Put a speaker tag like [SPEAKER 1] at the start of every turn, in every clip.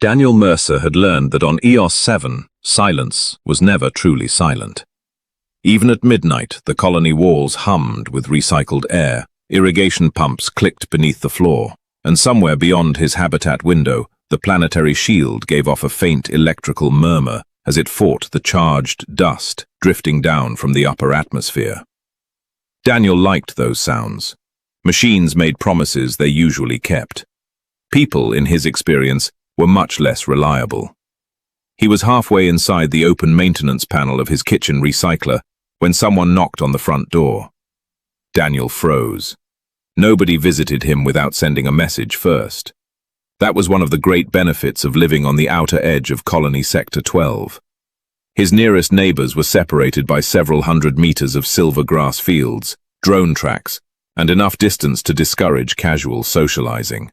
[SPEAKER 1] Daniel Mercer had learned that on EOS 7, silence was never truly silent. Even at midnight, the colony walls hummed with recycled air, irrigation pumps clicked beneath the floor, and somewhere beyond his habitat window, the planetary shield gave off a faint electrical murmur as it fought the charged dust drifting down from the upper atmosphere. Daniel liked those sounds. Machines made promises they usually kept. People, in his experience, were much less reliable. He was halfway inside the open maintenance panel of his kitchen recycler when someone knocked on the front door. Daniel froze. Nobody visited him without sending a message first. That was one of the great benefits of living on the outer edge of Colony Sector 12. His nearest neighbors were separated by several hundred meters of silver grass fields, drone tracks, and enough distance to discourage casual socializing.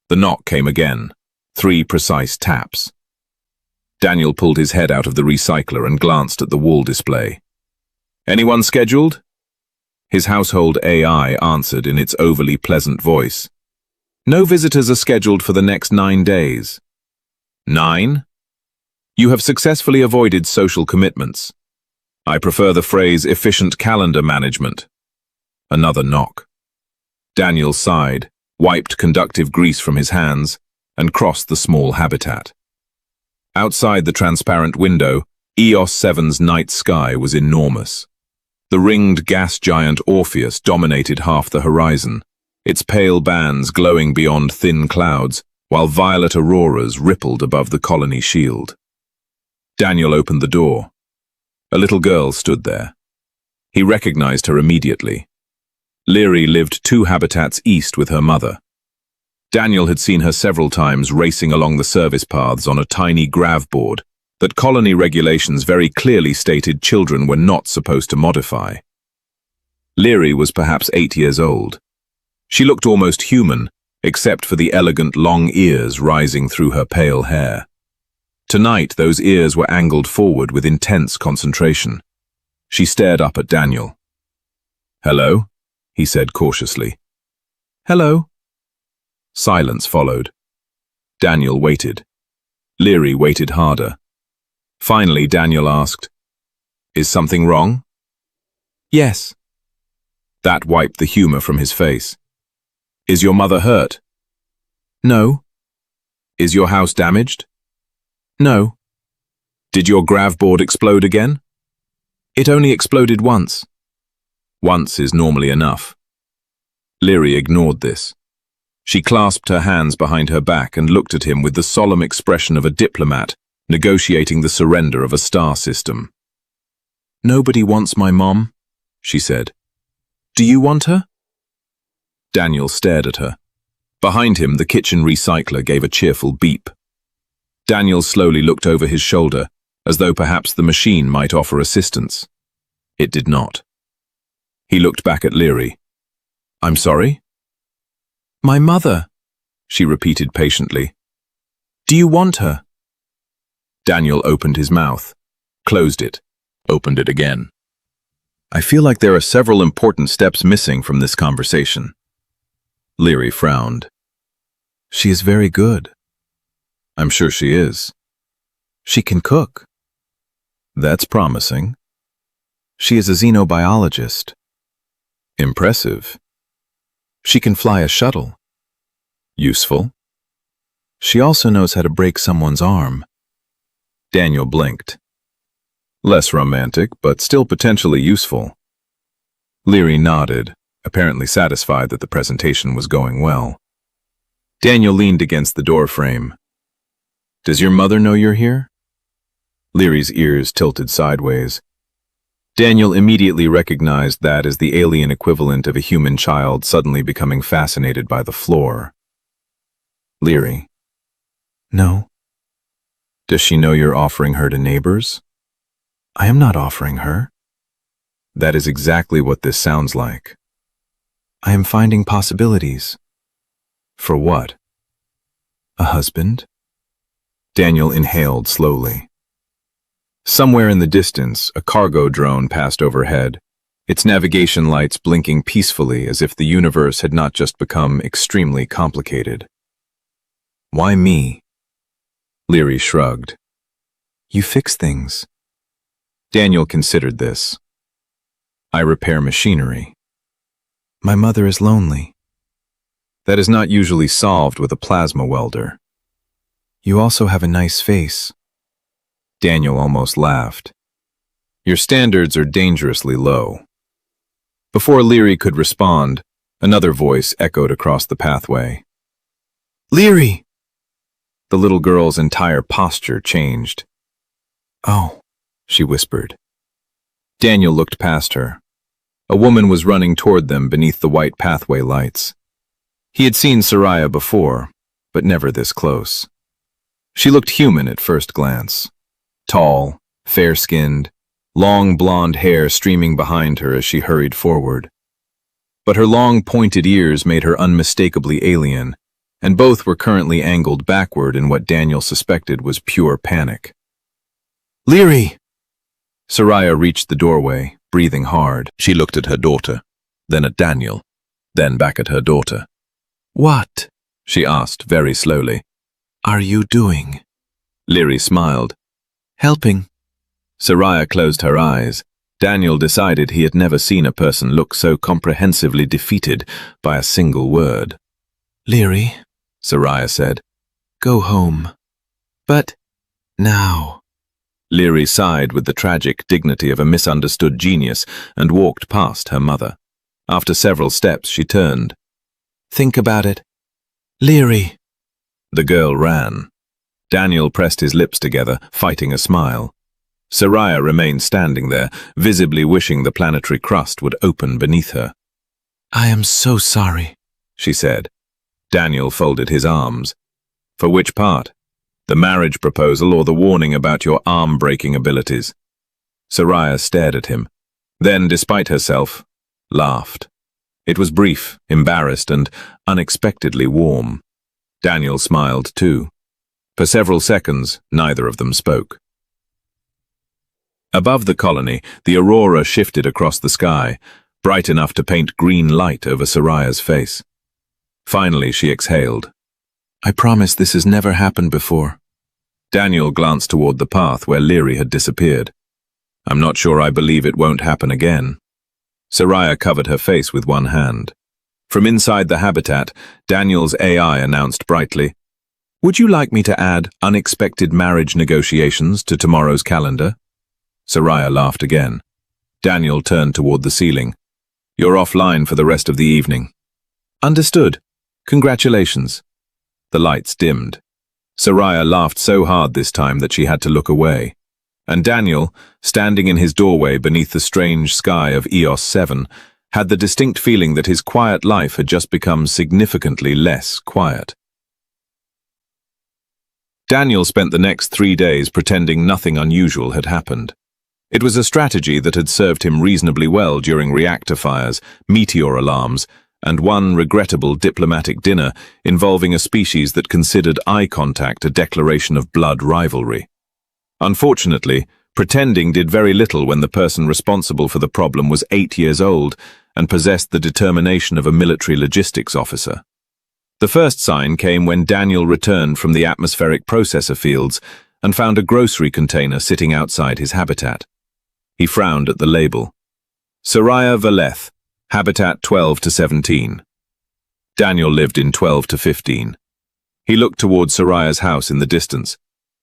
[SPEAKER 1] The knock came again, 3 precise taps. Daniel pulled his head out of the recycler and glanced at the wall display. "Anyone scheduled?" His household AI answered in its overly pleasant voice. "No visitors are scheduled for the next 9 days." 9? "You have successfully avoided social commitments. I prefer the phrase efficient calendar management." Another knock. Daniel sighed, wiped conductive grease from his hands, and crossed the small habitat. Outside the transparent window, EOS 7's night sky was enormous. The ringed gas giant Orpheus dominated half the horizon, its pale bands glowing beyond thin clouds, while violet auroras rippled above the colony shield. Daniel opened the door. A little girl stood there. He recognized her immediately. Liri lived 2 habitats east with her mother. Daniel had seen her several times racing along the service paths on a tiny grav board that colony regulations very clearly stated children were not supposed to modify. Liri was perhaps 8 years old. She looked almost human, except for the elegant long ears rising through her pale hair. Tonight, those ears were angled forward with intense concentration. She stared up at Daniel. "Hello?" he said cautiously. "Hello." Silence followed. Daniel waited. Liri waited harder. Finally, Daniel asked, "Is something wrong?" "Yes." That wiped the humor from his face. "Is your mother hurt?" "No." "Is your house damaged?" "No." "Did your grav board explode again?" "It only exploded once." Once is normally enough. Liri ignored this. She clasped her hands behind her back and looked at him with the solemn expression of a diplomat negotiating the surrender of a star system. "Nobody wants my mom," she said. "Do you want her?" Daniel stared at her. Behind him, the kitchen recycler gave a cheerful beep. Daniel slowly looked over his shoulder, as though perhaps the machine might offer assistance. It did not. He looked back at Liri. "I'm sorry?" "My mother," she repeated patiently. "Do you want her?" Daniel opened his mouth, closed it, opened it again. "I feel like there are several important steps missing from this conversation." Liri frowned. "She is very good." "I'm sure she is." "She can cook." "That's promising." "She is a xenobiologist." "Impressive." "She can fly a shuttle." "Useful." "She also knows how to break someone's arm." Daniel blinked. "Less romantic, but still potentially useful." Liri nodded, apparently satisfied that the presentation was going well. Daniel leaned against the door frame. "Does your mother know you're here?" Liri's ears tilted sideways. Daniel immediately recognized that as the alien equivalent of a human child suddenly becoming fascinated by the floor. "Liri." "No." "Does she know you're offering her to neighbors?" "I am not offering her." "That is exactly what this sounds like." "I am finding possibilities." "For what?" "A husband." Daniel inhaled slowly. Somewhere in the distance, a cargo drone passed overhead, its navigation lights blinking peacefully as if the universe had not just become extremely complicated. "Why me?" Liri shrugged. You fix things. Daniel considered this. I repair machinery. My mother is lonely. That is not usually solved with a plasma welder. You also have a nice face. Daniel almost laughed. Your standards are dangerously low. Before Liri could respond, another voice echoed across the pathway. Liri! The little girl's entire posture changed. Oh, she whispered. Daniel looked past her. A woman was running toward them beneath the white pathway lights. He had seen Seraya before, but never this close. She looked human at first glance. Tall, fair-skinned, long blonde hair streaming behind her as she hurried forward. But her long pointed ears made her unmistakably alien, and both were currently angled backward in what Daniel suspected was pure panic. Liri! Seraya reached the doorway, breathing hard. She looked at her daughter, then at Daniel, then back at her daughter. What? She asked very slowly. Are you doing? Liri smiled. Helping. Seraya closed her eyes. Daniel decided he had never seen a person look so comprehensively defeated by a single word. Liri, Seraya said, go home. But now. Liri sighed with the tragic dignity of a misunderstood genius and walked past her mother. After several steps, she turned. Think about it. Liri. The girl ran. Daniel pressed his lips together, fighting a smile. Seraya remained standing there, visibly wishing the planetary crust would open beneath her. I am so sorry, she said. Daniel folded his arms. For which part? The marriage proposal or the warning about your arm-breaking abilities? Seraya stared at him. Then, despite herself, laughed. It was brief, embarrassed, and unexpectedly warm. Daniel smiled too. For several seconds, neither of them spoke. Above the colony, the aurora shifted across the sky, bright enough to paint green light over Seraya's face. Finally, she exhaled. I promise this has never happened before. Daniel glanced toward the path where Liri had disappeared. I'm not sure I believe it won't happen again. Seraya covered her face with one hand. From inside the habitat, Daniel's AI announced brightly, Would you like me to add unexpected marriage negotiations to tomorrow's calendar? Seraya laughed again. Daniel turned toward the ceiling. You're offline for the rest of the evening. Understood. Congratulations. The lights dimmed. Seraya laughed so hard this time that she had to look away. And Daniel, standing in his doorway beneath the strange sky of EOS 7, had the distinct feeling that his quiet life had just become significantly less quiet. Daniel spent the next 3 days pretending nothing unusual had happened. It was a strategy that had served him reasonably well during reactor fires, meteor alarms, and one regrettable diplomatic dinner involving a species that considered eye contact a declaration of blood rivalry. Unfortunately, pretending did very little when the person responsible for the problem was 8 years old and possessed the determination of a military logistics officer. The first sign came when Daniel returned from the atmospheric processor fields and found a grocery container sitting outside his habitat. He frowned at the label. Seraya Valeth, Habitat 12 to 17. Daniel lived in 12 to 15. He looked toward Seraya's house in the distance,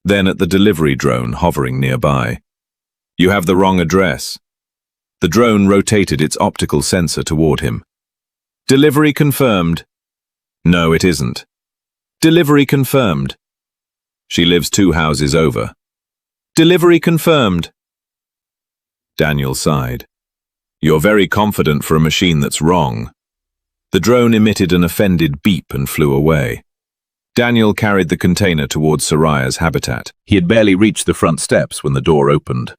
[SPEAKER 1] then at the delivery drone hovering nearby. You have the wrong address. The drone rotated its optical sensor toward him. Delivery confirmed. No, it isn't. Delivery confirmed. She lives 2 houses over. Delivery confirmed. Daniel sighed. You're very confident for a machine that's wrong. The drone emitted an offended beep and flew away. Daniel carried the container towards Seraya's habitat. He had barely reached the front steps when the door opened.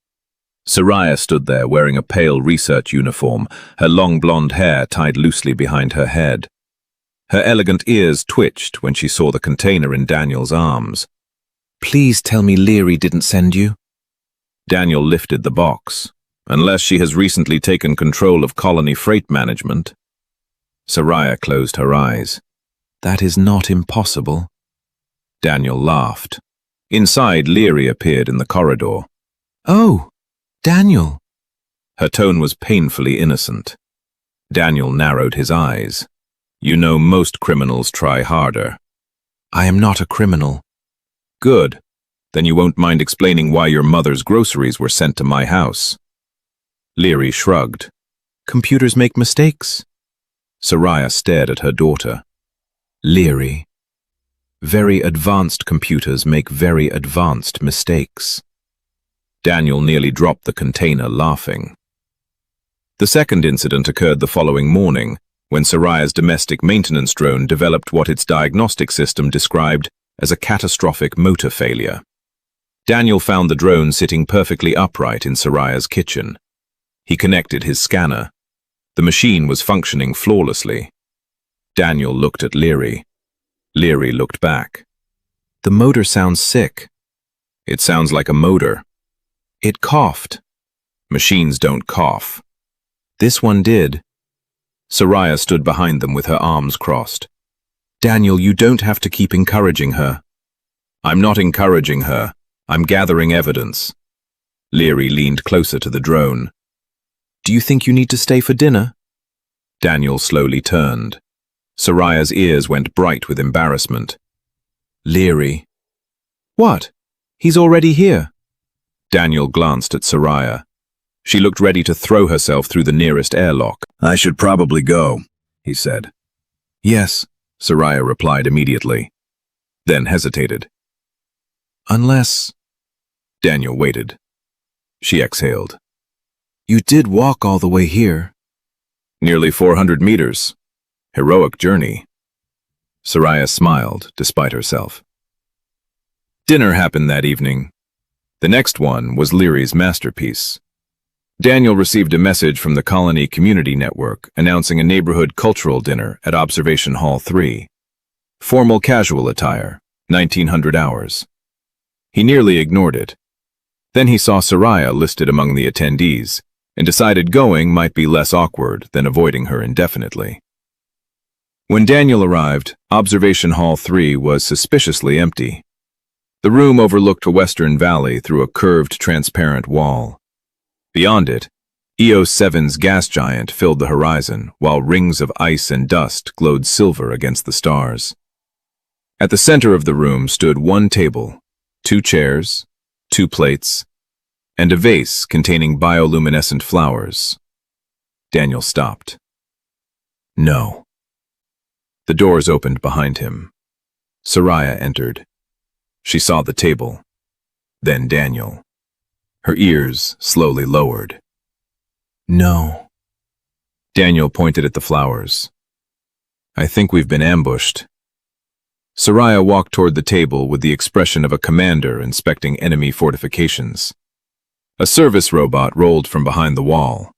[SPEAKER 1] Seraya stood there wearing a pale research uniform, her long blonde hair tied loosely behind her head. Her elegant ears twitched when she saw the container in Daniel's arms. Please tell me Liri didn't send you? Daniel lifted the box. Unless she has recently taken control of colony freight management. Seraya closed her eyes. That is not impossible. Daniel laughed. Inside, Liri appeared in the corridor.
[SPEAKER 2] "Oh, Daniel."
[SPEAKER 1] Her tone was painfully innocent. Daniel narrowed his eyes. "You know, most criminals try harder."
[SPEAKER 2] "I am not a criminal."
[SPEAKER 1] "Good. Then you won't mind explaining why your mother's groceries were sent to my house." Liri shrugged.
[SPEAKER 2] "Computers make mistakes."
[SPEAKER 1] Seraya stared at her daughter.
[SPEAKER 2] "Liri, very advanced computers make very advanced mistakes."
[SPEAKER 1] Daniel nearly dropped the container, laughing. The second incident occurred the following morning, when Seraya's domestic maintenance drone developed what its diagnostic system described as a catastrophic motor failure. Daniel found the drone sitting perfectly upright in Seraya's kitchen. He connected his scanner. The machine was functioning flawlessly. Daniel looked at Liri. Liri looked back.
[SPEAKER 2] "The motor sounds sick."
[SPEAKER 1] "It sounds like a motor."
[SPEAKER 2] "It coughed."
[SPEAKER 1] "Machines don't cough."
[SPEAKER 2] "This one did."
[SPEAKER 1] Seraya stood behind them with her arms crossed.
[SPEAKER 2] "Daniel, you don't have to keep encouraging her."
[SPEAKER 1] "I'm not encouraging her. I'm gathering evidence." Liri leaned closer to the drone.
[SPEAKER 2] "Do you think you need to stay for dinner?"
[SPEAKER 1] Daniel slowly turned. Seraya's ears went bright with embarrassment.
[SPEAKER 2] "Liri." "What? He's already here."
[SPEAKER 1] Daniel glanced at Seraya. She looked ready to throw herself through the nearest airlock. "I should probably go," he said.
[SPEAKER 2] "Yes,"
[SPEAKER 1] Seraya replied immediately, then hesitated.
[SPEAKER 2] "Unless—"
[SPEAKER 1] Daniel waited. She exhaled.
[SPEAKER 2] "You did walk all the way here."
[SPEAKER 1] "Nearly 400 meters. Heroic journey." Seraya smiled, despite herself. Dinner happened that evening. The next one was Liri's masterpiece. Daniel received a message from the Colony Community Network announcing a neighborhood cultural dinner at Observation Hall 3. Formal casual attire, 1900 hours. He nearly ignored it. Then he saw Seraya listed among the attendees and decided going might be less awkward than avoiding her indefinitely. When Daniel arrived, Observation Hall 3 was suspiciously empty. The room overlooked a western valley through a curved, transparent wall. Beyond it, EOS 7's gas giant filled the horizon, while rings of ice and dust glowed silver against the stars. At the center of the room stood one table, 2 chairs, 2 plates, and a vase containing bioluminescent flowers. Daniel stopped. "No." The doors opened behind him. Seraya entered. She saw the table, then Daniel. Her ears slowly lowered.
[SPEAKER 2] "No."
[SPEAKER 1] Daniel pointed at the flowers. "I think we've been ambushed." Seraya walked toward the table with the expression of a commander inspecting enemy fortifications. A service robot rolled from behind the wall.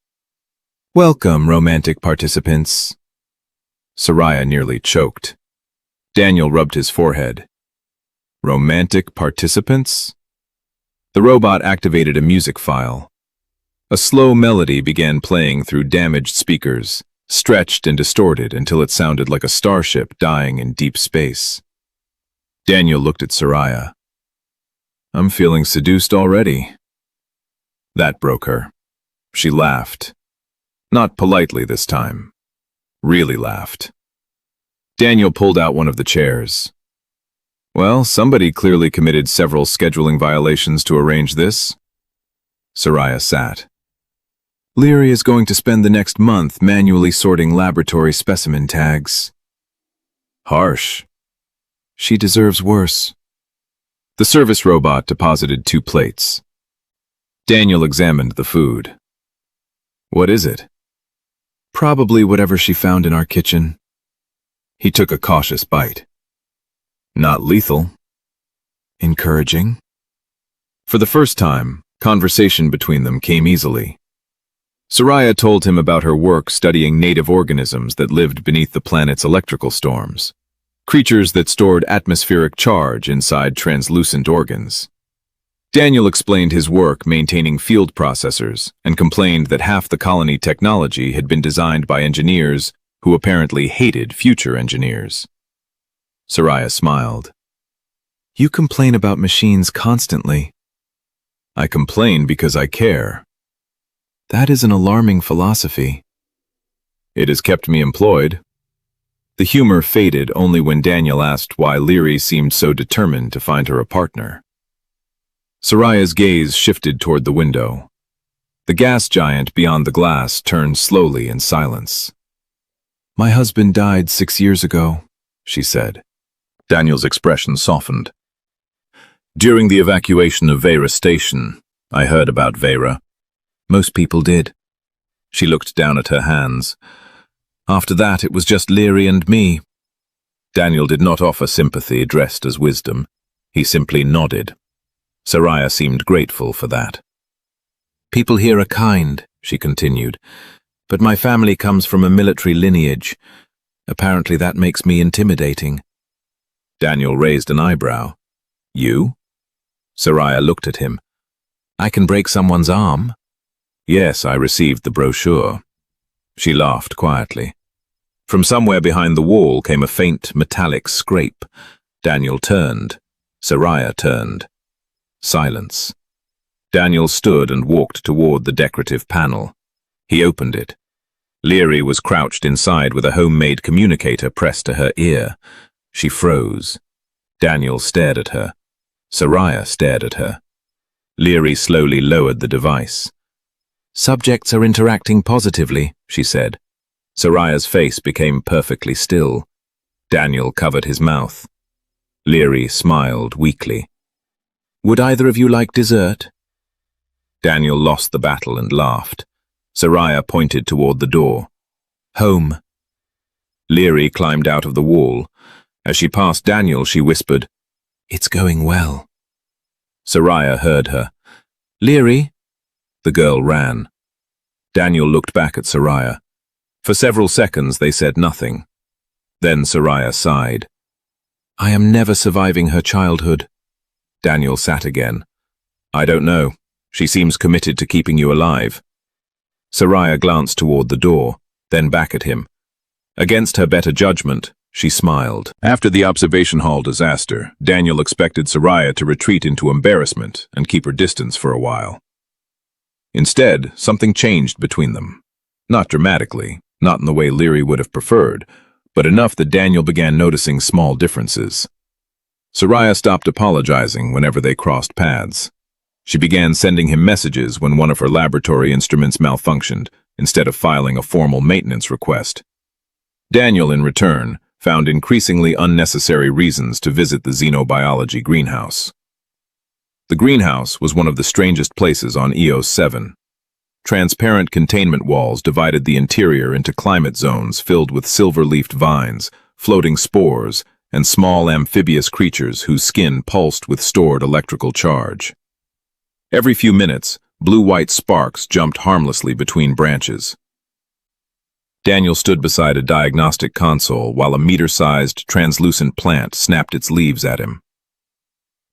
[SPEAKER 2] "Welcome, romantic participants."
[SPEAKER 1] Seraya nearly choked. Daniel rubbed his forehead. "Romantic participants?" The robot activated a music file. A slow melody began playing through damaged speakers, stretched and distorted until it sounded like a starship dying in deep space. Daniel looked at Seraya. "I'm feeling seduced already." That broke her. She laughed. Not politely this time. Really laughed. Daniel pulled out one of the chairs. "Well, somebody clearly committed several scheduling violations to arrange this." Seraya sat. "Liri is going to spend the next month manually sorting laboratory specimen tags." "Harsh."
[SPEAKER 2] "She deserves worse."
[SPEAKER 1] The service robot deposited 2 plates. Daniel examined the food. "What is it?"
[SPEAKER 2] "Probably whatever she found in our kitchen."
[SPEAKER 1] He took a cautious bite. "Not lethal."
[SPEAKER 2] "Encouraging."
[SPEAKER 1] For the first time, conversation between them came easily. Seraya told him about her work studying native organisms that lived beneath the planet's electrical storms, creatures that stored atmospheric charge inside translucent organs. Daniel explained his work maintaining field processors and complained that half the colony technology had been designed by engineers who apparently hated future engineers. Seraya smiled.
[SPEAKER 2] You complain about machines constantly.
[SPEAKER 1] I complain because I care.
[SPEAKER 2] That is an alarming philosophy.
[SPEAKER 1] It has kept me employed. The humor faded only when Daniel asked why Liri seemed so determined to find her a partner. Seraya's gaze shifted toward the window. The gas giant beyond the glass turned slowly in silence.
[SPEAKER 2] My husband died 6 years ago, she said.
[SPEAKER 1] Daniel's expression softened. During the evacuation of Vera Station, I heard about Vera. Most people did. She looked down at her hands. After that, it was just Liri and me. Daniel did not offer sympathy dressed as wisdom. He simply nodded. Seraya seemed grateful for that. People here are kind, she continued, but my family comes from a military lineage. Apparently that makes me intimidating. Daniel raised an eyebrow. You? Seraya looked at him. I can break someone's arm. Yes, I received the brochure. She laughed quietly. From somewhere behind the wall came a faint metallic scrape. Daniel turned. Seraya turned. Silence. Daniel stood and walked toward the decorative panel. He opened it. Liri was crouched inside with a homemade communicator pressed to her ear. She froze. Daniel stared at her. Seraya stared at her. Liri slowly lowered the device. Subjects are interacting positively, she said. Seraya's face became perfectly still. Daniel covered his mouth. Liri smiled weakly. Would either of you like dessert? Daniel lost the battle and laughed. Seraya pointed toward the door. Home. Liri climbed out of the wall. As she passed Daniel, she whispered, It's going well. Seraya heard her. Liri? The girl ran. Daniel looked back at Seraya. For several seconds they said nothing. Then Seraya sighed. I am never surviving her childhood. Daniel sat again. I don't know. She seems committed to keeping you alive. Seraya glanced toward the door, then back at him. Against her better judgment, she smiled. After the observation hall disaster, Daniel expected Seraya to retreat into embarrassment and keep her distance for a while. Instead, something changed between them. Not dramatically, not in the way Liri would have preferred, but enough that Daniel began noticing small differences. Seraya stopped apologizing whenever they crossed paths. She began sending him messages when one of her laboratory instruments malfunctioned, instead of filing a formal maintenance request. Daniel, in return, found increasingly unnecessary reasons to visit the xenobiology greenhouse. The greenhouse was one of the strangest places on EOS 7. Transparent containment walls divided the interior into climate zones filled with silver-leafed vines, floating spores, and small amphibious creatures whose skin pulsed with stored electrical charge. Every few minutes, blue-white sparks jumped harmlessly between branches. Daniel stood beside a diagnostic console while a meter-sized, translucent plant snapped its leaves at him.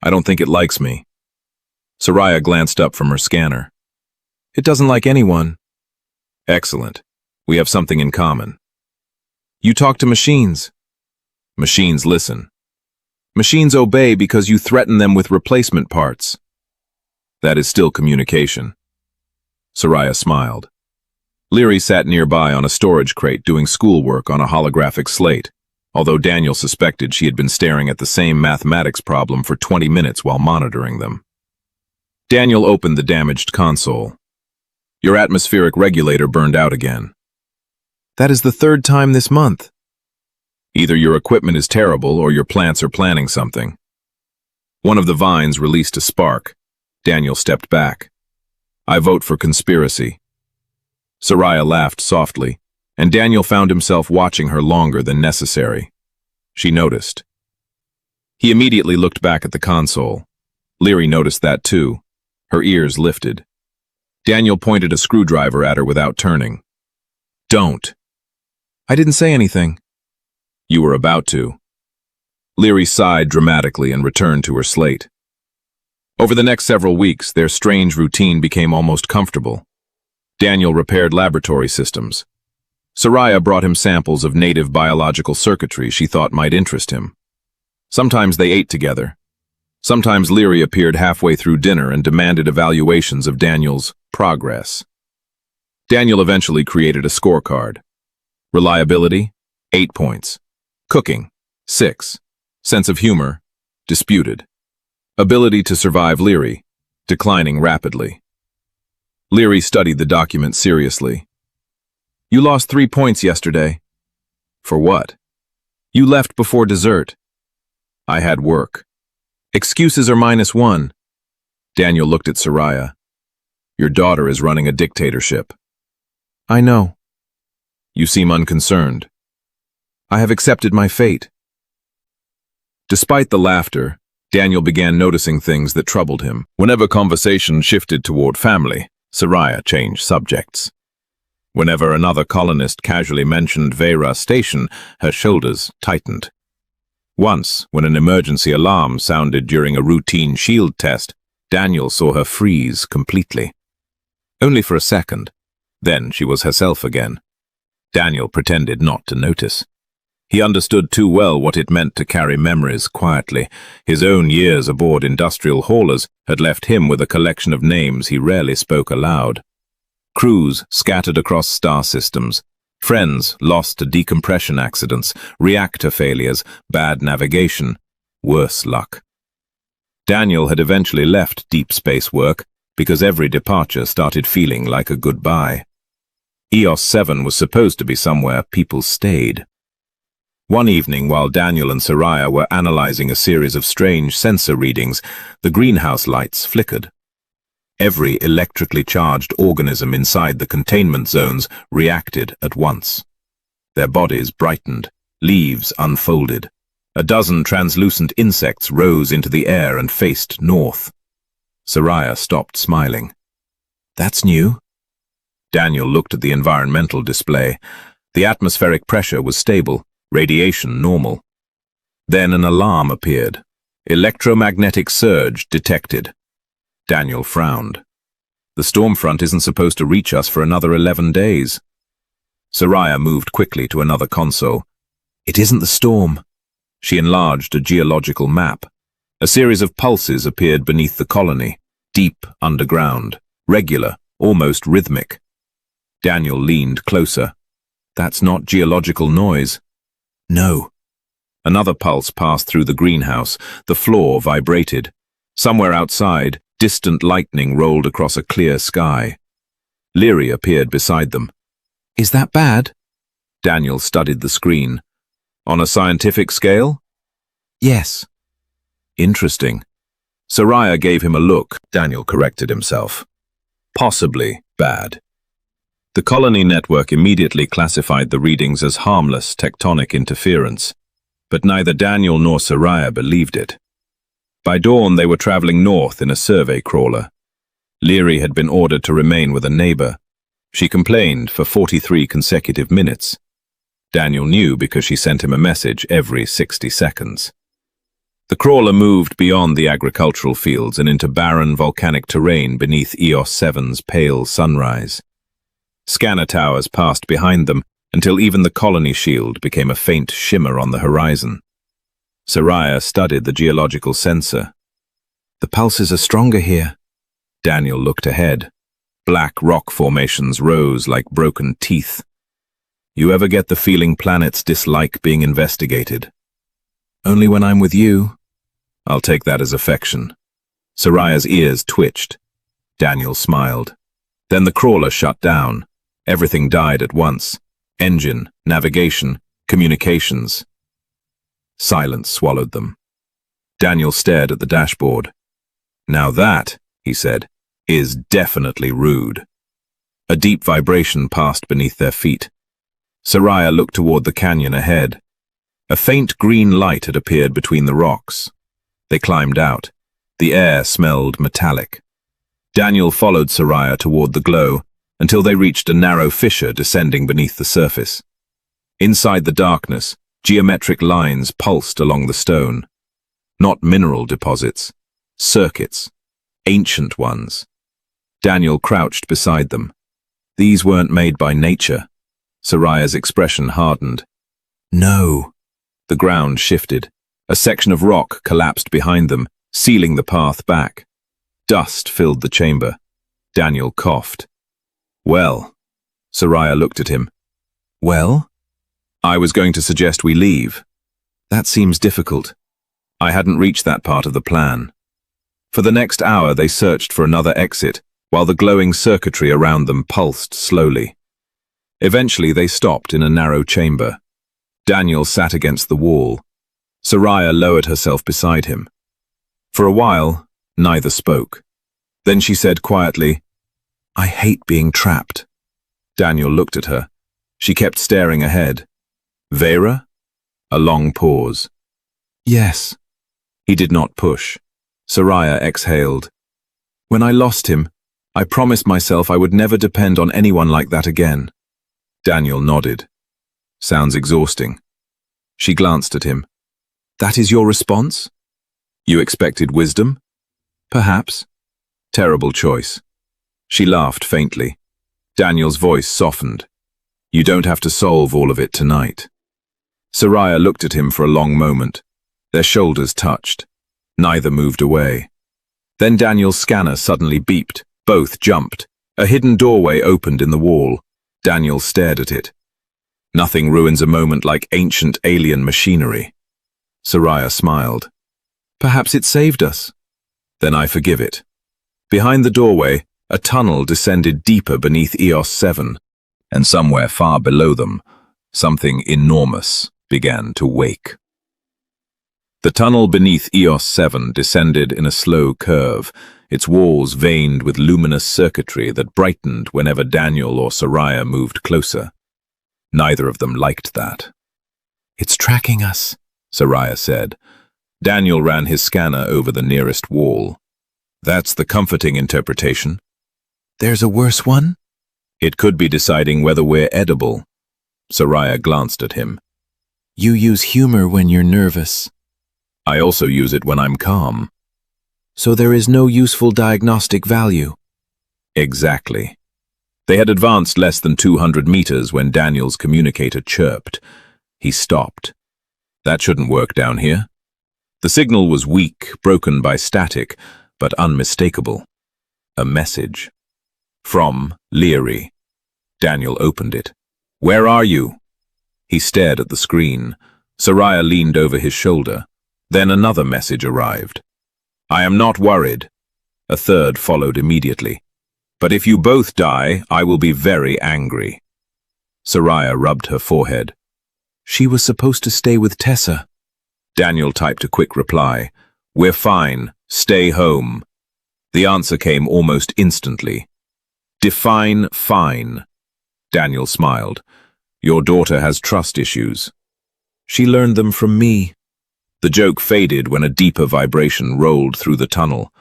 [SPEAKER 1] I don't think it likes me. Seraya glanced up from her scanner. It doesn't like anyone. Excellent. We have something in common. You talk to machines. Machines listen. Machines obey because you threaten them with replacement parts. That is still communication. Seraya smiled. Liri sat nearby on a storage crate doing schoolwork on a holographic slate, although Daniel suspected she had been staring at the same mathematics problem for 20 minutes while monitoring them. Daniel opened the damaged console. Your atmospheric regulator burned out again. That is the 3rd time this month. Either your equipment is terrible or your plants are planning something. One of the vines released a spark. Daniel stepped back. I vote for conspiracy. Seraya laughed softly, and Daniel found himself watching her longer than necessary. She noticed. He immediately looked back at the console. Liri noticed that too. Her ears lifted. Daniel pointed a screwdriver at her without turning. Don't. I didn't say anything. You were about to. Liri sighed dramatically and returned to her slate. Over the next several weeks, their strange routine became almost comfortable. Daniel repaired laboratory systems. Seraya brought him samples of native biological circuitry she thought might interest him. Sometimes they ate together. Sometimes Liri appeared halfway through dinner and demanded evaluations of Daniel's progress. Daniel eventually created a scorecard. Reliability, 8 points. Cooking, 6. Sense of humor, disputed. Ability to survive Liri, declining rapidly. Liri studied the document seriously. You lost 3 points yesterday. For what? You left before dessert. I had work. Excuses are -1. Daniel looked at Seraya. Your daughter is running a dictatorship. I know. You seem unconcerned. I have accepted my fate. Despite the laughter, Daniel began noticing things that troubled him. Whenever conversation shifted toward family, Seraya changed subjects. Whenever another colonist casually mentioned Vera Station, her shoulders tightened. Once, when an emergency alarm sounded during a routine shield test, Daniel saw her freeze completely. Only for a second. Then she was herself again. Daniel pretended not to notice. He understood too well what it meant to carry memories quietly. His own years aboard industrial haulers had left him with a collection of names he rarely spoke aloud. Crews scattered across star systems, friends lost to decompression accidents, reactor failures, bad navigation, worse luck. Daniel had eventually left deep space work because every departure started feeling like a goodbye. EOS 7 was supposed to be somewhere people stayed. One evening, while Daniel and Seraya were analyzing a series of strange sensor readings, the greenhouse lights flickered. Every electrically charged organism inside the containment zones reacted at once. Their bodies brightened, leaves unfolded. A dozen translucent insects rose into the air and faced north. Seraya stopped smiling. That's new. Daniel looked at the environmental display. The atmospheric pressure was stable, radiation normal. Then an alarm appeared. Electromagnetic surge detected. Daniel frowned. The storm front isn't supposed to reach us for another 11 days. Seraya moved quickly to another console. It isn't the storm. She enlarged a geological map. A series of pulses appeared beneath the colony, deep underground, regular, almost rhythmic. Daniel leaned closer. That's not geological noise. No. Another pulse passed through the greenhouse. The floor vibrated. Somewhere outside, distant lightning rolled across a clear sky. Liri appeared beside them. Is that bad? Daniel studied the screen. On a scientific scale? Yes. Interesting. Seraya gave him a look. Daniel corrected himself. Possibly bad. The colony network immediately classified the readings as harmless tectonic interference, but neither Daniel nor Seraya believed it. By dawn, they were traveling north in a survey crawler. Liri had been ordered to remain with a neighbor. She complained for 43 consecutive minutes. Daniel knew because she sent him a message every 60 seconds. The crawler moved beyond the agricultural fields and into barren volcanic terrain beneath EOS 7's pale sunrise. Scanner towers passed behind them until even the colony shield became a faint shimmer on the horizon. Seraya studied the geological sensor. The pulses are stronger here. Daniel looked ahead. Black rock formations rose like broken teeth. You ever get the feeling planets dislike being investigated? Only when I'm with you. I'll take that as affection. Seraya's ears twitched. Daniel smiled. Then the crawler shut down. Everything died at once. Engine, navigation, communications. Silence swallowed them. Daniel stared at the dashboard. Now that, he said, is definitely rude. A deep vibration passed beneath their feet. Seraya looked toward the canyon ahead. A faint green light had appeared between the rocks. They climbed out. The air smelled metallic. Daniel followed Seraya toward the glow until they reached a narrow fissure descending beneath the surface. Inside the darkness, geometric lines pulsed along the stone. Not mineral deposits, circuits, ancient ones. Daniel crouched beside them. These weren't made by nature. Seraya's expression hardened. No. The ground shifted. A section of rock collapsed behind them, sealing the path back. Dust filled the chamber. Daniel coughed. "Well," Seraya looked at him. "Well?" "I was going to suggest we leave." "That seems difficult." I hadn't reached that part of the plan. For the next hour they searched for another exit, while the glowing circuitry around them pulsed slowly. Eventually they stopped in a narrow chamber. Daniel sat against the wall. Seraya lowered herself beside him. For a while, neither spoke. Then she said quietly, "I hate being trapped." Daniel looked at her. She kept staring ahead. "Vera?" A long pause. "Yes." He did not push. Seraya exhaled. "When I lost him, I promised myself I would never depend on anyone like that again." Daniel nodded. "Sounds exhausting." She glanced at him. "That is your response?" "You expected wisdom?" "Perhaps." "Terrible choice." She laughed faintly. Daniel's voice softened. "You don't have to solve all of it tonight." Seraya looked at him for a long moment. Their shoulders touched. Neither moved away. Then Daniel's scanner suddenly beeped. Both jumped. A hidden doorway opened in the wall. Daniel stared at it. Nothing ruins a moment like ancient alien machinery. Seraya smiled. "Perhaps it saved us." "Then I forgive it." Behind the doorway, a tunnel descended deeper beneath EOS 7, and somewhere far below them, something enormous began to wake. The tunnel beneath EOS 7 descended in a slow curve, its walls veined with luminous circuitry that brightened whenever Daniel or Seraya moved closer. Neither of them liked that. "It's tracking us," Seraya said. Daniel ran his scanner over the nearest wall. "That's the comforting interpretation." "There's a worse one?" "It could be deciding whether we're edible." Seraya glanced at him. "You use humor when you're nervous." "I also use it when I'm calm." "So there is no useful diagnostic value?" "Exactly." They had advanced less than 200 meters when Daniel's communicator chirped. He stopped. "That shouldn't work down here." The signal was weak, broken by static, but unmistakable. A message. From Liri. Daniel opened it. "Where are you?" He stared at the screen. Seraya leaned over his shoulder. Then another message arrived. "I am not worried." A third followed immediately. "But if you both die, I will be very angry." Seraya rubbed her forehead. "She was supposed to stay with Tessa." Daniel typed a quick reply. "We're fine. Stay home." The answer came almost instantly. "Define fine." Daniel smiled. "Your daughter has trust issues." "She learned them from me." The joke faded when a deeper vibration rolled through the tunnel.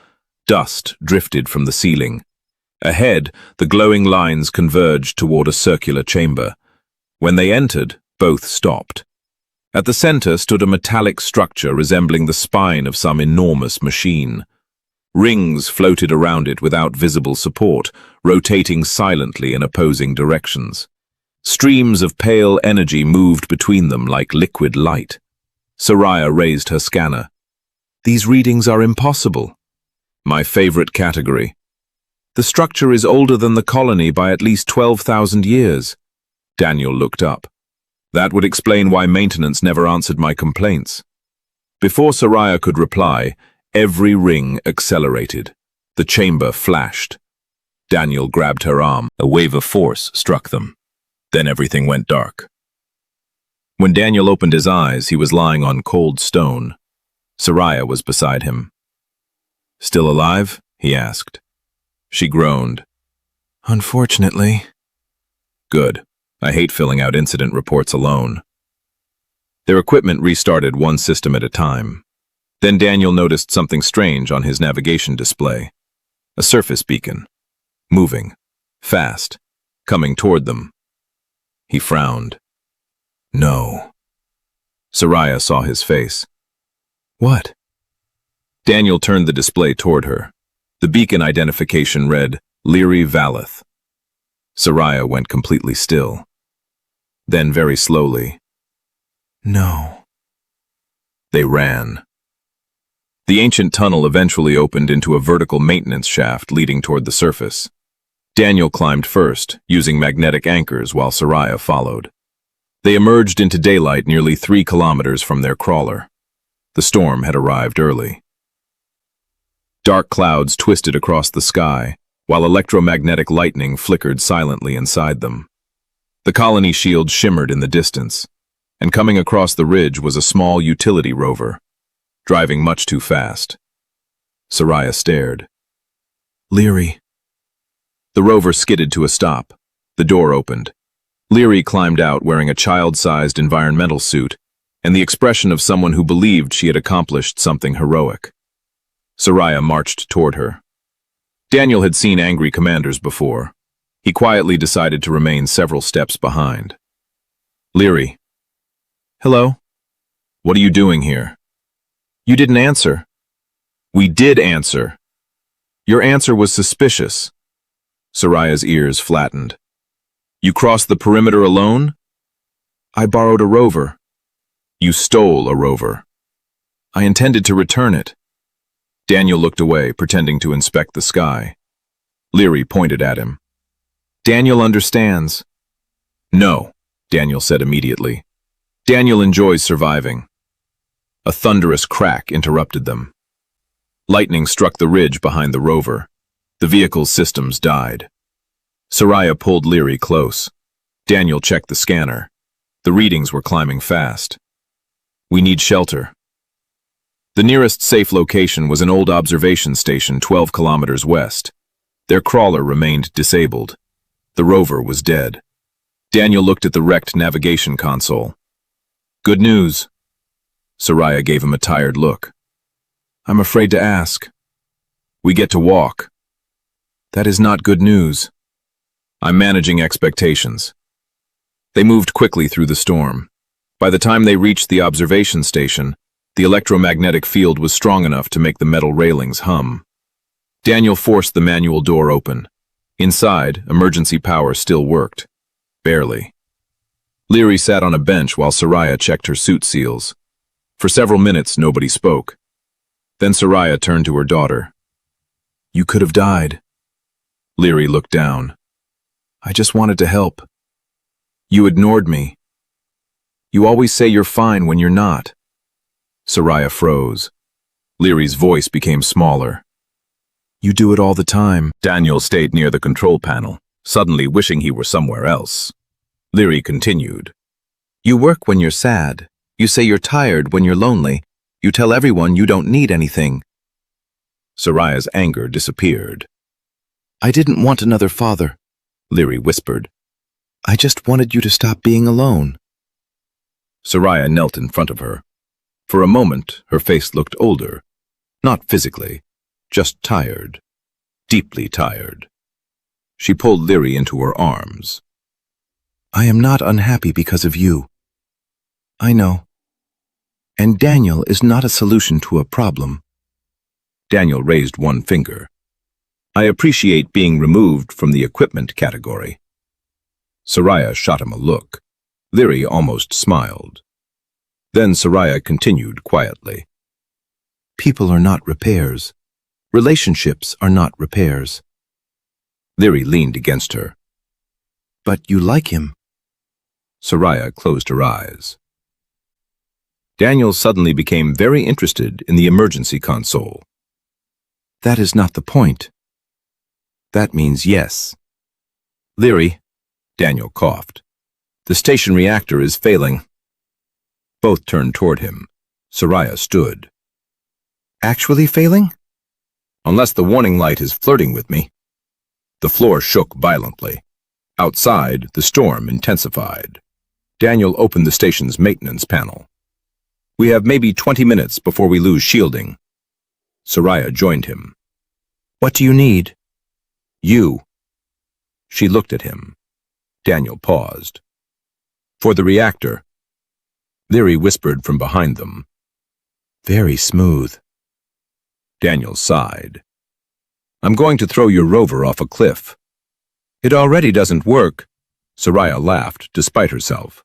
[SPEAKER 1] Dust drifted from the ceiling. Ahead, the glowing lines converged toward a circular chamber. When they entered, both stopped. At the center stood a metallic structure resembling the spine of some enormous machine. Rings floated around it without visible support, rotating silently in opposing directions. Streams of pale energy moved between them like liquid light. Seraya raised her scanner. "These readings are impossible." "My favorite category." "The structure is older than the colony by at least 12,000 years." Daniel looked up. "That would explain why maintenance never answered my complaints." Before Seraya could reply, every ring accelerated. The chamber flashed. Daniel grabbed her arm. A wave of force struck them. Then everything went dark. When Daniel opened his eyes, he was lying on cold stone. Seraya was beside him. "Still alive?" he asked. She groaned. "Unfortunately." "Good. I hate filling out incident reports alone." Their equipment restarted one system at a time. Then Daniel noticed something strange on his navigation display. A surface beacon. Moving. Fast. Coming toward them. He frowned. "No." Seraya saw his face. "What?" Daniel turned the display toward her. The beacon identification read, Liri Valeth. Seraya went completely still. Then very slowly, "No." They ran. The ancient tunnel eventually opened into a vertical maintenance shaft leading toward the surface. Daniel climbed first, using magnetic anchors while Seraya followed. They emerged into daylight nearly 3 kilometers from their crawler. The storm had arrived early. Dark clouds twisted across the sky, while electromagnetic lightning flickered silently inside them. The colony shield shimmered in the distance, and coming across the ridge was a small utility rover, driving much too fast. Seraya stared.
[SPEAKER 2] Liri.
[SPEAKER 1] The rover skidded to a stop. The door opened. Liri climbed out wearing a child-sized environmental suit and the expression of someone who believed she had accomplished something heroic. Seraya marched toward her. Daniel had seen angry commanders before. He quietly decided to remain several steps behind. Liri.
[SPEAKER 2] Hello?
[SPEAKER 1] What are you doing here?
[SPEAKER 2] You didn't answer.
[SPEAKER 1] We did answer. Your answer was suspicious. Seraya's ears flattened. You crossed the perimeter alone?
[SPEAKER 2] I borrowed a rover.
[SPEAKER 1] You stole a rover.
[SPEAKER 2] I intended to return it.
[SPEAKER 1] Daniel looked away, pretending to inspect the sky. Liri pointed at him.
[SPEAKER 2] Daniel understands.
[SPEAKER 1] No, Daniel said immediately. Daniel enjoys surviving. A thunderous crack interrupted them. Lightning struck the ridge behind the rover. The vehicle's systems died. Seraya pulled Liri close. Daniel checked the scanner. The readings were climbing fast. We need shelter. The nearest safe location was an old observation station 12 kilometers west. Their crawler remained disabled. The rover was dead. Daniel looked at the wrecked navigation console. Good news. Seraya gave him a tired look.
[SPEAKER 2] I'm afraid to ask.
[SPEAKER 1] We get to walk.
[SPEAKER 2] That is not good news.
[SPEAKER 1] I'm managing expectations. They moved quickly through the storm. By the time they reached the observation station, the electromagnetic field was strong enough to make the metal railings hum. Daniel forced the manual door open. Inside, emergency power still worked. Barely. Liri sat on a bench while Seraya checked her suit seals. For several minutes, nobody spoke. Then Seraya turned to her daughter.
[SPEAKER 2] You could have died.
[SPEAKER 1] Liri looked down.
[SPEAKER 2] I just wanted to help.
[SPEAKER 1] You ignored me.
[SPEAKER 2] You always say you're fine when you're not.
[SPEAKER 1] Seraya froze. Liri's voice became smaller.
[SPEAKER 2] You do it all the time.
[SPEAKER 1] Daniel stayed near the control panel, suddenly wishing he were somewhere else. Liri continued.
[SPEAKER 2] You work when you're sad. You say you're tired when you're lonely. You tell everyone you don't need anything.
[SPEAKER 1] Seraya's anger disappeared.
[SPEAKER 2] I didn't want another father,
[SPEAKER 1] Liri whispered.
[SPEAKER 2] I just wanted you to stop being alone.
[SPEAKER 1] Seraya knelt in front of her. For a moment, her face looked older. Not physically, just tired. Deeply tired. She pulled Liri into her arms.
[SPEAKER 2] I am not unhappy because of you. I know. And Daniel is not a solution to a problem.
[SPEAKER 1] Daniel raised one finger. I appreciate being removed from the equipment category. Seraya shot him a look. Liri almost smiled. Then Seraya continued quietly.
[SPEAKER 2] People are not repairs. Relationships are not repairs.
[SPEAKER 1] Liri leaned against her.
[SPEAKER 2] But you like him.
[SPEAKER 1] Seraya closed her eyes. Daniel suddenly became very interested in the emergency console.
[SPEAKER 2] That is not the point.
[SPEAKER 1] That means yes. Liri, Daniel coughed. The station reactor is failing. Both turned toward him. Seraya stood.
[SPEAKER 2] Actually failing?
[SPEAKER 1] Unless the warning light is flirting with me. The floor shook violently. Outside, the storm intensified. Daniel opened the station's maintenance panel. We have maybe 20 minutes before we lose shielding. Seraya joined him.
[SPEAKER 2] What do you need?
[SPEAKER 1] You. She looked at him. Daniel paused. For the reactor. Liri whispered from behind them.
[SPEAKER 2] Very smooth.
[SPEAKER 1] Daniel sighed. I'm going to throw your rover off a cliff. It already doesn't work. Seraya laughed, despite herself.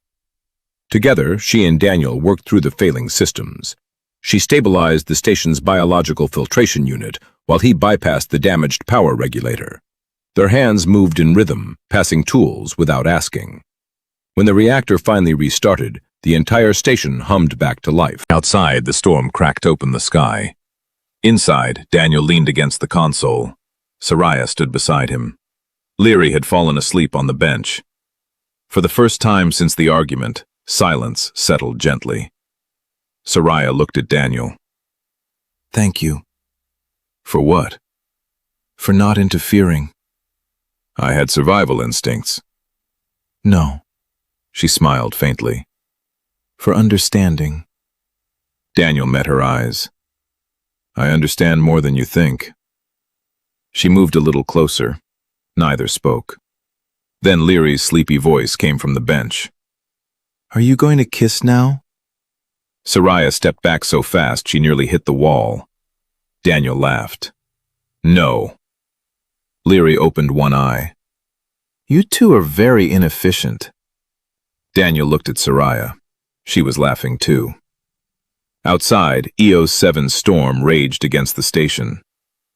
[SPEAKER 1] Together, she and Daniel worked through the failing systems. She stabilized the station's biological filtration unit while he bypassed the damaged power regulator. Their hands moved in rhythm, passing tools without asking. When the reactor finally restarted, the entire station hummed back to life. Outside, the storm cracked open the sky. Inside, Daniel leaned against the console. Seraya stood beside him. Liri had fallen asleep on the bench. For the first time since the argument, silence settled gently. Seraya looked at Daniel.
[SPEAKER 2] Thank you.
[SPEAKER 1] For what?
[SPEAKER 2] For not interfering.
[SPEAKER 1] I had survival instincts.
[SPEAKER 2] No.
[SPEAKER 1] She smiled faintly.
[SPEAKER 2] For understanding.
[SPEAKER 1] Daniel met her eyes. I understand more than you think. She moved a little closer. Neither spoke. Then Liri's sleepy voice came from the bench.
[SPEAKER 2] Are you going to kiss now?
[SPEAKER 1] Seraya stepped back so fast she nearly hit the wall. Daniel laughed. No. Liri opened one eye.
[SPEAKER 2] You two are very inefficient.
[SPEAKER 1] Daniel looked at Seraya. She was laughing too. Outside, EO's 7 storm raged against the station.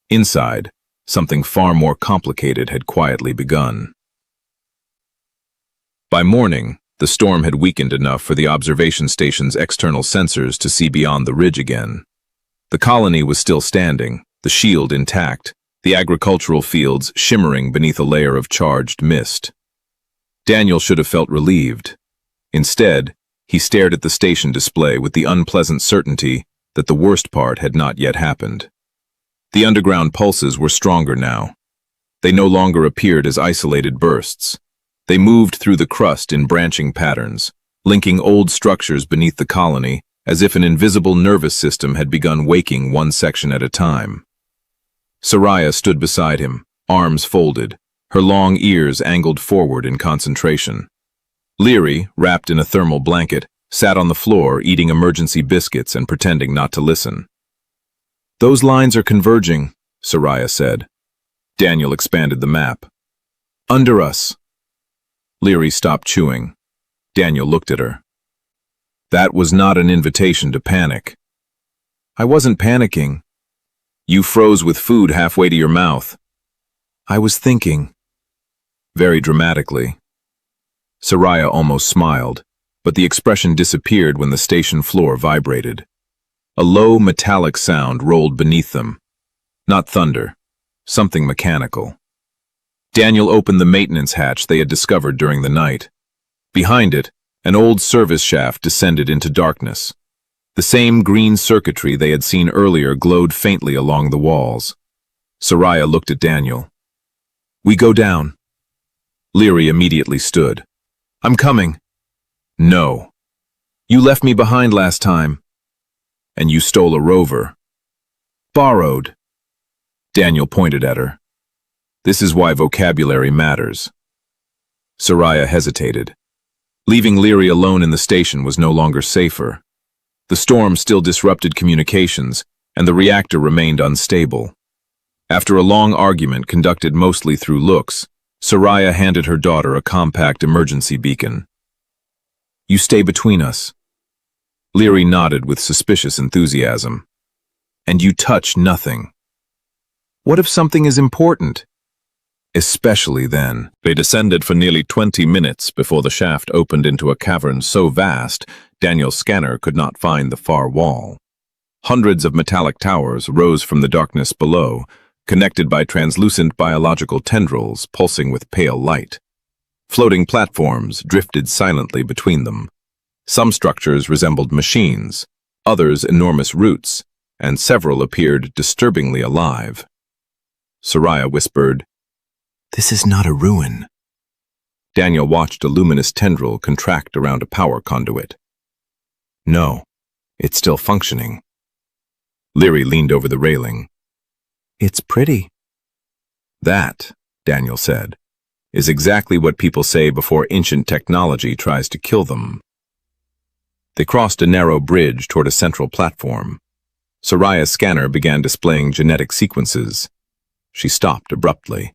[SPEAKER 1] Inside, something far more complicated had quietly begun. By morning, the storm had weakened enough for the observation station's external sensors to see beyond the ridge again. The colony was still standing, the shield intact, the agricultural fields shimmering beneath a layer of charged mist. Daniel should have felt relieved. Instead, he stared at the station display with the unpleasant certainty that the worst part had not yet happened. The underground pulses were stronger now. They no longer appeared as isolated bursts. They moved through the crust in branching patterns, linking old structures beneath the colony as if an invisible nervous system had begun waking one section at a time. Seraya stood beside him, arms folded, her long ears angled forward in concentration. Liri, wrapped in a thermal blanket, sat on the floor eating emergency biscuits and pretending not to listen. Those lines are converging, Seraya said. Daniel expanded the map. Under us. Liri stopped chewing. Daniel looked at her. That was not an invitation to panic. I wasn't panicking. You froze with food halfway to your mouth. I was thinking. Very dramatically. Seraya almost smiled, but the expression disappeared when the station floor vibrated. A low, metallic sound rolled beneath them. Not thunder, something mechanical. Daniel opened the maintenance hatch they had discovered during the night. Behind it, an old service shaft descended into darkness. The same green circuitry they had seen earlier glowed faintly along the walls. Seraya looked at Daniel. We go down. Liri immediately stood. I'm coming. No. You left me behind last time. And you stole a rover. Borrowed. Daniel pointed at her. This is why vocabulary matters. Seraya hesitated. Leaving Liri alone in the station was no longer safer. The storm still disrupted communications, and the reactor remained unstable. After a long argument conducted mostly through looks, Seraya handed her daughter a compact emergency beacon. You stay between us. Liri nodded with suspicious enthusiasm. And you touch nothing. What if something is important? Especially then. They descended for nearly 20 minutes before the shaft opened into a cavern so vast, Daniel's scanner could not find the far wall. Hundreds of metallic towers rose from the darkness below, connected by translucent biological tendrils pulsing with pale light. Floating platforms drifted silently between them. Some structures resembled machines, others enormous roots, and several appeared disturbingly alive. Seraya whispered, This is not a ruin. Daniel watched a luminous tendril contract around a power conduit. No, it's still functioning. Liri leaned over the railing. It's pretty. That, Daniel said, is exactly what people say before ancient technology tries to kill them. They crossed a narrow bridge toward a central platform. Seraya's scanner began displaying genetic sequences. She stopped abruptly.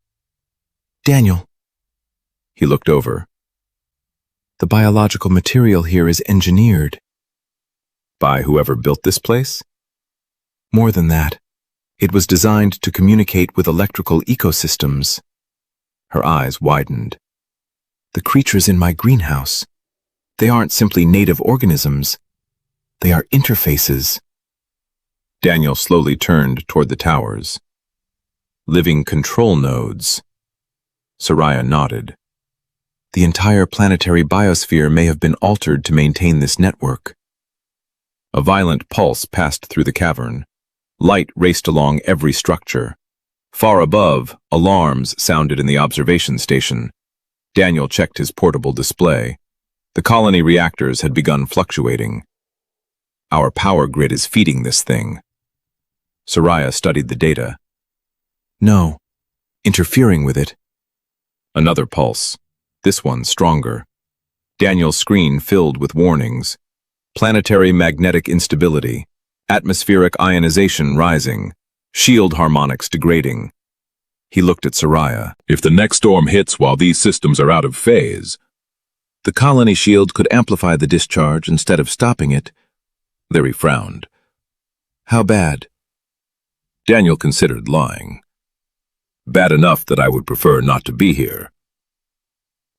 [SPEAKER 1] Daniel. He looked over. The biological material here is engineered. By whoever built this place?
[SPEAKER 2] More than that, it was designed to communicate with electrical ecosystems. Her eyes widened. The creatures in my greenhouse, they aren't simply native organisms. They are interfaces.
[SPEAKER 1] Daniel slowly turned toward the towers. Living control nodes. Seraya nodded.
[SPEAKER 2] The entire planetary biosphere may have been altered to maintain this network.
[SPEAKER 1] A violent pulse passed through the cavern. Light raced along every structure. Far above, alarms sounded in the observation station. Daniel checked his portable display. The colony reactors had begun fluctuating. Our power grid is feeding this thing. Seraya studied the data.
[SPEAKER 2] No, interfering with it.
[SPEAKER 1] Another pulse. This one stronger. Daniel's screen filled with warnings. Planetary magnetic instability. Atmospheric ionization rising. Shield harmonics degrading. He looked at Seraya. If the next storm hits while these systems are out of phase,
[SPEAKER 2] the colony shield could amplify the discharge instead of stopping it.
[SPEAKER 1] Liri frowned.
[SPEAKER 2] How bad?
[SPEAKER 1] Daniel considered lying. Bad enough that I would prefer not to be here.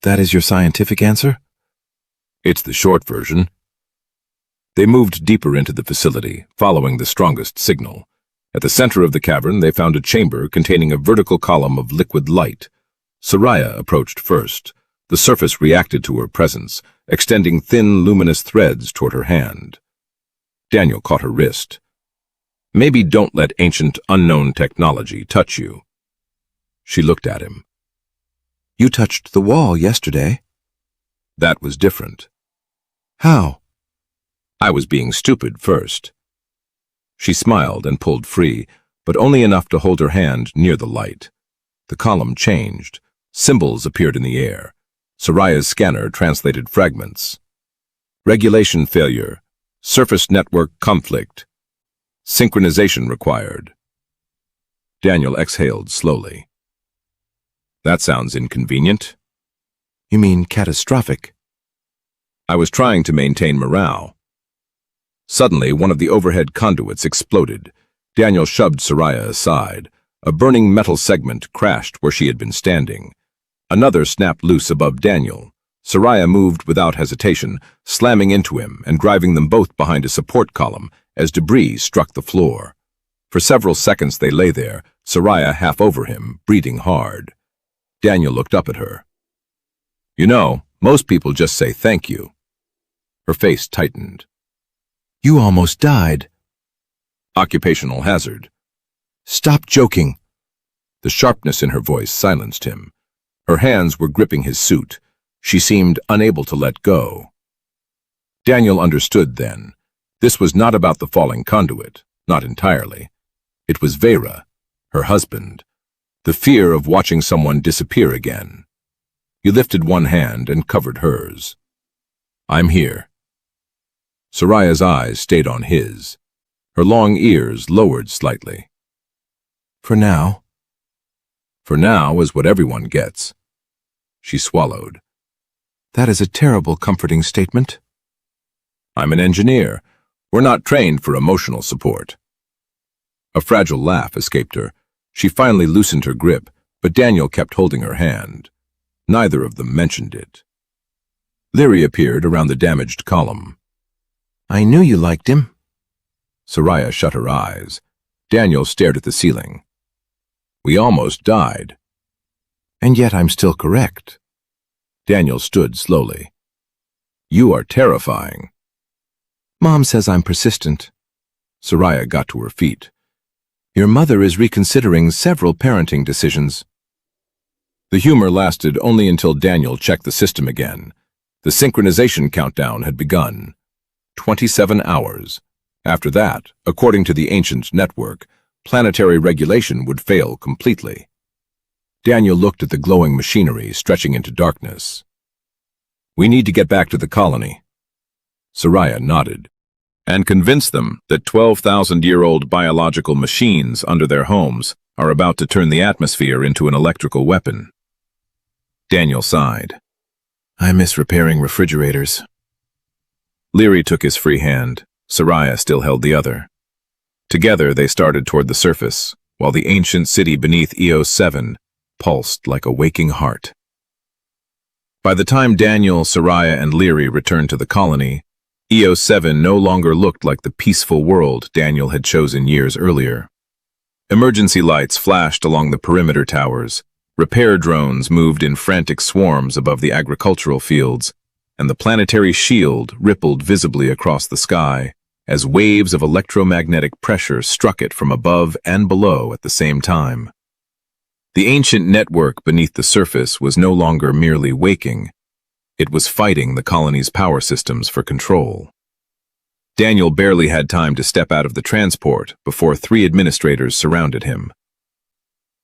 [SPEAKER 2] That is your scientific answer?
[SPEAKER 1] It's the short version. They moved deeper into the facility, following the strongest signal. At the center of the cavern, they found a chamber containing a vertical column of liquid light. Seraya approached first. The surface reacted to her presence, extending thin, luminous threads toward her hand. Daniel caught her wrist. Maybe don't let ancient, unknown technology touch you. She looked at him.
[SPEAKER 2] You touched the wall yesterday.
[SPEAKER 1] That was different.
[SPEAKER 2] How?
[SPEAKER 1] I was being stupid first. She smiled and pulled free, but only enough to hold her hand near the light. The column changed. Symbols appeared in the air. Seraya's scanner translated fragments. Regulation failure. Surface network conflict. Synchronization required. Daniel exhaled slowly. That sounds inconvenient.
[SPEAKER 2] You mean catastrophic?
[SPEAKER 1] I was trying to maintain morale. Suddenly, one of the overhead conduits exploded. Daniel shoved Seraya aside. A burning metal segment crashed where she had been standing. Another snapped loose above Daniel. Seraya moved without hesitation, slamming into him and driving them both behind a support column as debris struck the floor. For several seconds they lay there, Seraya half over him, breathing hard. Daniel looked up at her. You know, most people just say thank you. Her face tightened.
[SPEAKER 2] You almost died.
[SPEAKER 1] Occupational hazard.
[SPEAKER 2] Stop joking.
[SPEAKER 1] The sharpness in her voice silenced him. Her hands were gripping his suit. She seemed unable to let go. Daniel understood then. This was not about the falling conduit, not entirely. It was Vera, her husband. The fear of watching someone disappear again. He lifted one hand and covered hers. I'm here. Seraya's eyes stayed on his. Her long ears lowered slightly.
[SPEAKER 2] For now?
[SPEAKER 1] For now is what everyone gets. She swallowed.
[SPEAKER 2] That is a terrible comforting statement.
[SPEAKER 1] I'm an engineer. We're not trained for emotional support. A fragile laugh escaped her. She finally loosened her grip, but Daniel kept holding her hand. Neither of them mentioned it. Liri appeared around the damaged column.
[SPEAKER 2] I knew you liked him.
[SPEAKER 1] Seraya shut her eyes. Daniel stared at the ceiling. We almost died.
[SPEAKER 2] And yet I'm still correct.
[SPEAKER 1] Daniel stood slowly. You are terrifying.
[SPEAKER 2] Mom says I'm persistent.
[SPEAKER 1] Seraya got to her feet.
[SPEAKER 2] Your mother is reconsidering several parenting decisions.
[SPEAKER 1] The humor lasted only until Daniel checked the system again. The synchronization countdown had begun. 27 hours. After that, according to the ancient network, planetary regulation would fail completely. Daniel looked at the glowing machinery stretching into darkness. We need to get back to the colony. Seraya nodded. And convince them that 12,000-year-old biological machines under their homes are about to turn the atmosphere into an electrical weapon. Daniel sighed.
[SPEAKER 2] I miss repairing refrigerators.
[SPEAKER 1] Liri took his free hand. Seraya still held the other. Together they started toward the surface, while the ancient city beneath EOS 7 pulsed like a waking heart. By the time Daniel, Seraya, and Liri returned to the colony, EOS 7 no longer looked like the peaceful world Daniel had chosen years earlier. Emergency lights flashed along the perimeter towers, repair drones moved in frantic swarms above the agricultural fields, and the planetary shield rippled visibly across the sky as waves of electromagnetic pressure struck it from above and below at the same time. The ancient network beneath the surface was no longer merely waking. It was fighting the colony's power systems for control. Daniel barely had time to step out of the transport before 3 administrators surrounded him.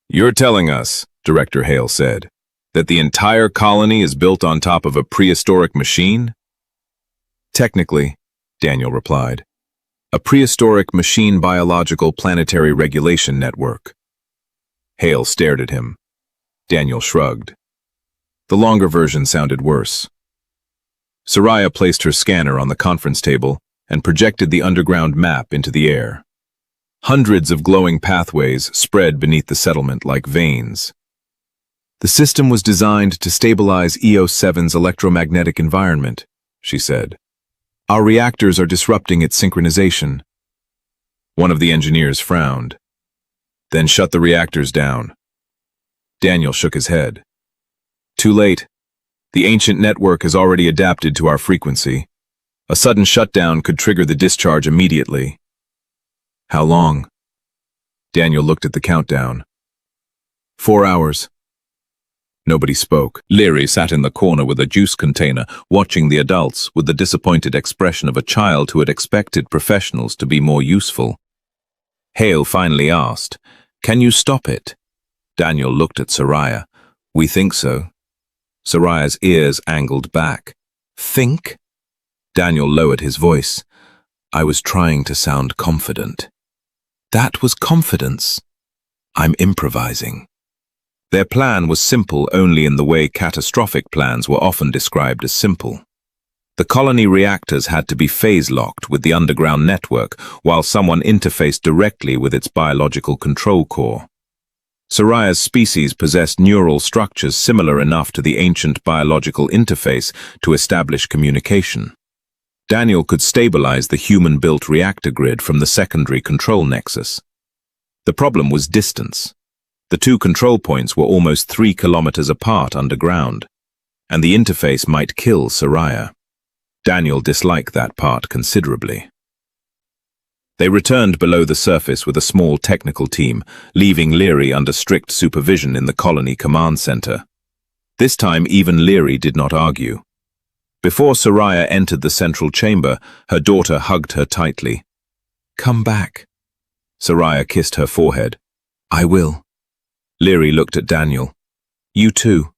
[SPEAKER 1] "You're telling us," Director Hale said, "that the entire colony is built on top of a prehistoric machine?" "Technically," Daniel replied. "A prehistoric machine biological planetary regulation network." Hale stared at him. Daniel shrugged. The longer version sounded worse. Seraya placed her scanner on the conference table and projected the underground map into the air. Hundreds of glowing pathways spread beneath the settlement like veins. "The system was designed to stabilize EOS 7's electromagnetic environment," she said. "Our reactors are disrupting its synchronization." One of the engineers frowned. "Then shut the reactors down." Daniel shook his head. "Too late. The ancient network has already adapted to our frequency. A sudden shutdown could trigger the discharge immediately." "How long?" Daniel looked at the countdown. 4 hours. Nobody spoke. Liri sat in the corner with a juice container, watching the adults with the disappointed expression of a child who had expected professionals to be more useful. Hale finally asked, "Can you stop it?" Daniel looked at Seraya. "We think so." Saraya's ears angled back. "Think?" Daniel lowered his voice. "I was trying to sound confident." "That was confidence." "I'm improvising." Their plan was simple only in the way catastrophic plans were often described as simple. The colony reactors had to be phase-locked with the underground network while someone interfaced directly with its biological control core. Seraya's species possessed neural structures similar enough to the ancient biological interface to establish communication. Daniel could stabilize the human-built reactor grid from the secondary control nexus. The problem was distance. The 2 control points were almost 3 kilometers apart underground, and the interface might kill Seraya. Daniel disliked that part considerably. They returned below the surface with a small technical team, leaving Liri under strict supervision in the colony command center. This time even Liri did not argue. Before Seraya entered the central chamber, her daughter hugged her tightly. "Come back." Seraya kissed her forehead. "I will." Liri looked at Daniel. "You too."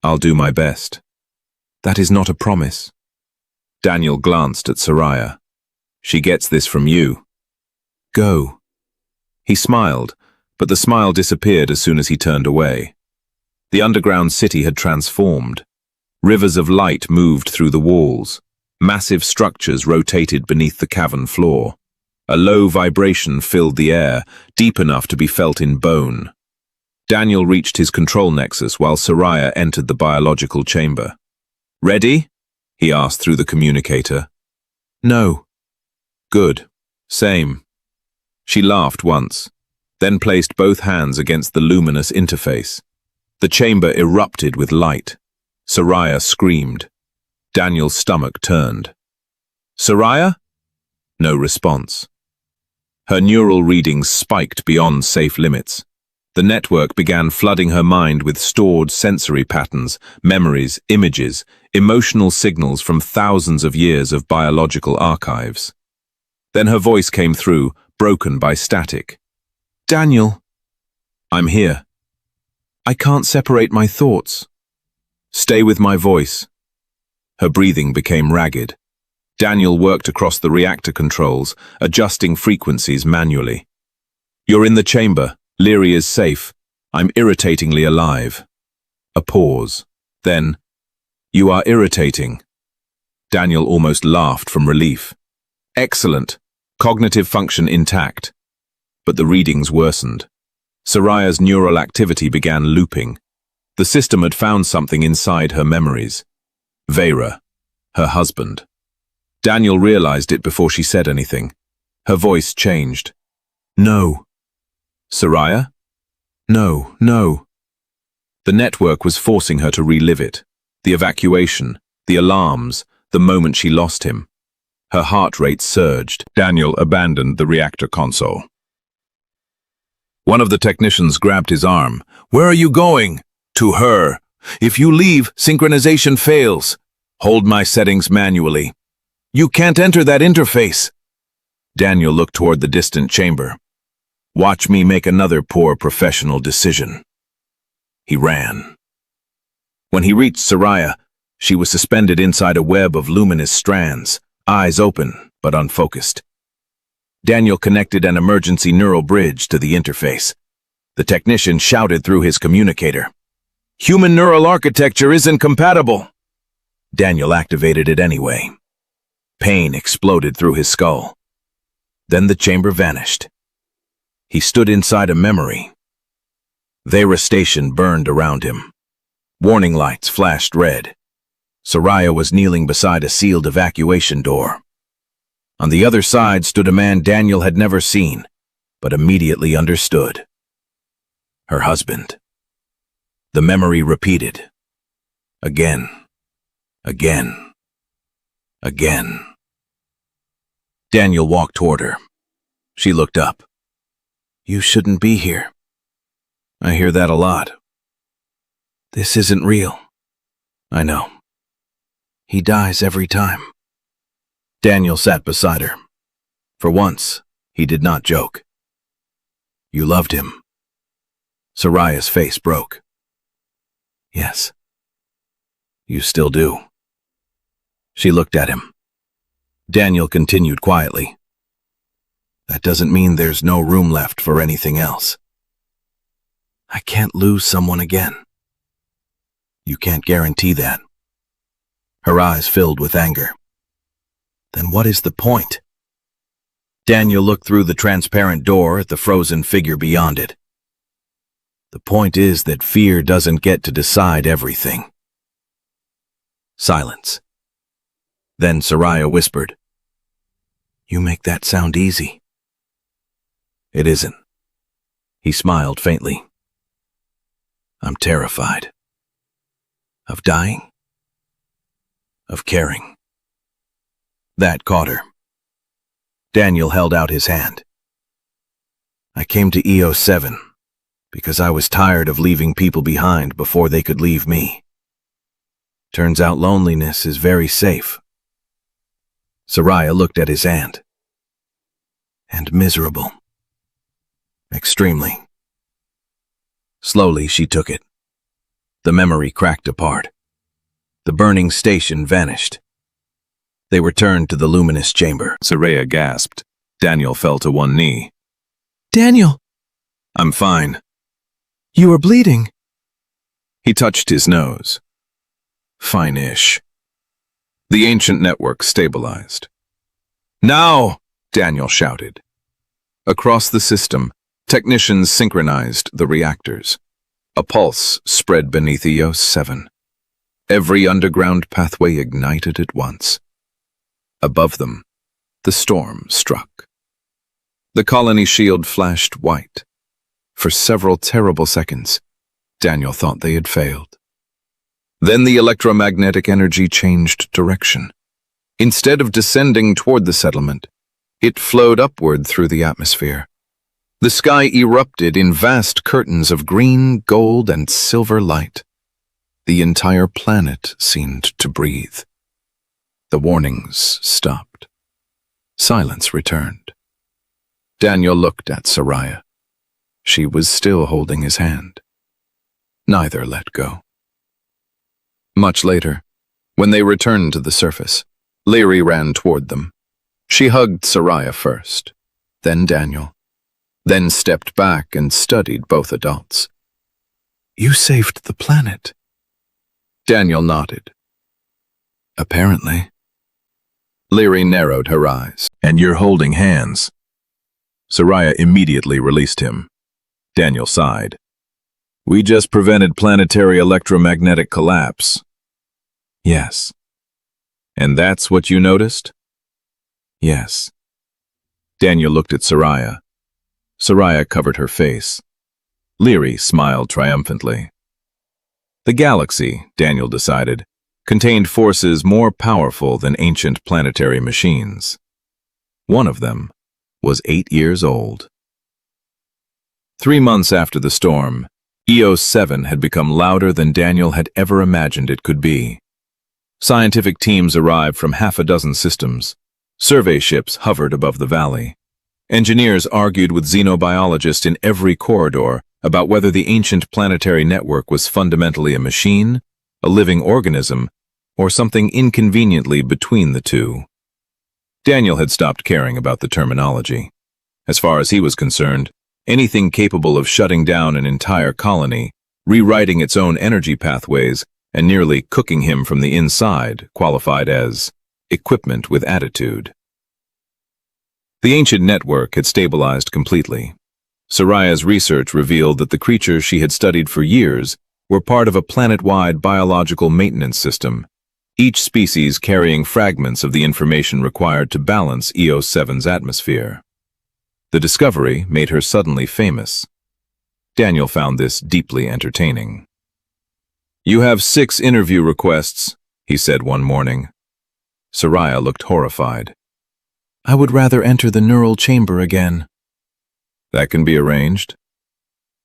[SPEAKER 1] "I'll do my best." "That is not a promise." Daniel glanced at Seraya. "She gets this from you." "Go." He smiled, but the smile disappeared as soon as he turned away. The underground city had transformed. Rivers of light moved through the walls. Massive structures rotated beneath the cavern floor. A low vibration filled the air, deep enough to be felt in bone. Daniel reached his control nexus while Seraya entered the biological chamber. "Ready?" he asked through the communicator. "No." "Good. Same." She laughed once, then placed both hands against the luminous interface. The chamber erupted with light. Seraya screamed. Daniel's stomach turned. "Seraya?" No response. Her neural readings spiked beyond safe limits. The network began flooding her mind with stored sensory patterns, memories, images, emotional signals from thousands of years of biological archives. Then her voice came through, broken by static. "Daniel." "I'm here." "I can't separate my thoughts." "Stay with my voice." Her breathing became ragged. Daniel worked across the reactor controls, adjusting frequencies manually. "You're in the chamber. Liri is safe. I'm irritatingly alive." A pause. Then, "You are irritating." Daniel almost laughed from relief. Excellent. Cognitive function intact. But the readings worsened. Seraya's neural activity began looping. The system had found something inside her memories. Vera, her husband. Daniel realized it before she said anything. Her voice changed.
[SPEAKER 2] No.
[SPEAKER 1] Seraya?
[SPEAKER 2] No, no.
[SPEAKER 1] The network was forcing her to relive it. The evacuation, the alarms, the moment she lost him. Her heart rate surged. Daniel abandoned the reactor console. One of the technicians grabbed his arm. "Where are you going?" "To her. If you leave, synchronization fails. Hold my settings manually." "You can't enter that interface." Daniel looked toward the distant chamber. "Watch me make another poor professional decision." He ran. When he reached Seraya, she was suspended inside a web of luminous strands, eyes open but unfocused. Daniel connected an emergency neural bridge to the interface. The technician shouted through his communicator, "Human neural architecture isn't compatible." Daniel activated it anyway. Pain exploded through his skull. Then the chamber vanished. He stood inside a memory. Vera Station burned around him. Warning lights flashed red. Seraya was kneeling beside a sealed evacuation door. On the other side stood a man Daniel had never seen, but immediately understood. Her husband. The memory repeated. Again. Again. Again. Daniel walked toward her. She looked up. "You shouldn't be here." "I hear that a lot." "This isn't real." "I know." "He dies every time." Daniel sat beside her. For once, he did not joke. "You loved him." Seraya's face broke. "Yes." "You still do." She looked at him. Daniel continued quietly. "That doesn't mean there's no room left for anything else." "I can't lose someone again." "You can't guarantee that." Her eyes filled with anger. "Then what is the point?" Daniel looked through the transparent door at the frozen figure beyond it. "The point is that fear doesn't get to decide everything." Silence. Then Seraya whispered, "You make that sound easy." "It isn't." He smiled faintly. "I'm terrified." "Of dying?" "Of caring." That caught her. Daniel held out his hand. "I came to EO7 because I was tired of leaving people behind before they could leave me. Turns out loneliness is very safe." Seraya looked at his hand. "And miserable." "Extremely." Slowly she took it. The memory cracked apart. The burning station vanished. They returned to the luminous chamber. Seraya gasped. Daniel fell to one knee.
[SPEAKER 2] "Daniel!"
[SPEAKER 1] "I'm fine."
[SPEAKER 2] "You are bleeding."
[SPEAKER 1] He touched his nose. "Fine-ish." The ancient network stabilized. "Now!" Daniel shouted. Across the system, technicians synchronized the reactors. A pulse spread beneath EO7. Every underground pathway ignited at once. Above them, the storm struck. The colony shield flashed white. For several terrible seconds, Daniel thought they had failed. Then the electromagnetic energy changed direction. Instead of descending toward the settlement, it flowed upward through the atmosphere. The sky erupted in vast curtains of green, gold, and silver light. The entire planet seemed to breathe. The warnings stopped. Silence returned. Daniel looked at Seraya. She was still holding his hand. Neither let go. Much later, when they returned to the surface, Liri ran toward them. She hugged Seraya first, then Daniel, then stepped back and studied both adults. "You saved the planet." Daniel nodded. "Apparently." Liri narrowed her eyes. And you're holding hands. Seraya immediately released him. Daniel sighed. We just prevented planetary electromagnetic collapse.
[SPEAKER 2] Yes.
[SPEAKER 1] And that's what you noticed?
[SPEAKER 2] Yes.
[SPEAKER 1] Daniel looked at Seraya. Seraya covered her face. Liri smiled triumphantly. The galaxy, Daniel decided, contained forces more powerful than ancient planetary machines. One of them was 8 years old. 3 months after the storm, EOS 7 had become louder than Daniel had ever imagined it could be. Scientific teams arrived from half a dozen systems. Survey ships hovered above the valley. Engineers argued with xenobiologists in every corridor about whether the ancient planetary network was fundamentally a machine, a living organism, or something inconveniently between the two. Daniel had stopped caring about the terminology. As far as he was concerned, anything capable of shutting down an entire colony, rewriting its own energy pathways, and nearly cooking him from the inside qualified as equipment with attitude. The ancient network had stabilized completely. Seraya's research revealed that the creatures she had studied for years were part of a planet-wide biological maintenance system, each species carrying fragments of the information required to balance EOS 7's atmosphere. The discovery made her suddenly famous. Daniel found this deeply entertaining. You have 6 interview requests, he said one morning. Seraya looked horrified.
[SPEAKER 2] I would rather enter the neural chamber again.
[SPEAKER 1] That can be arranged.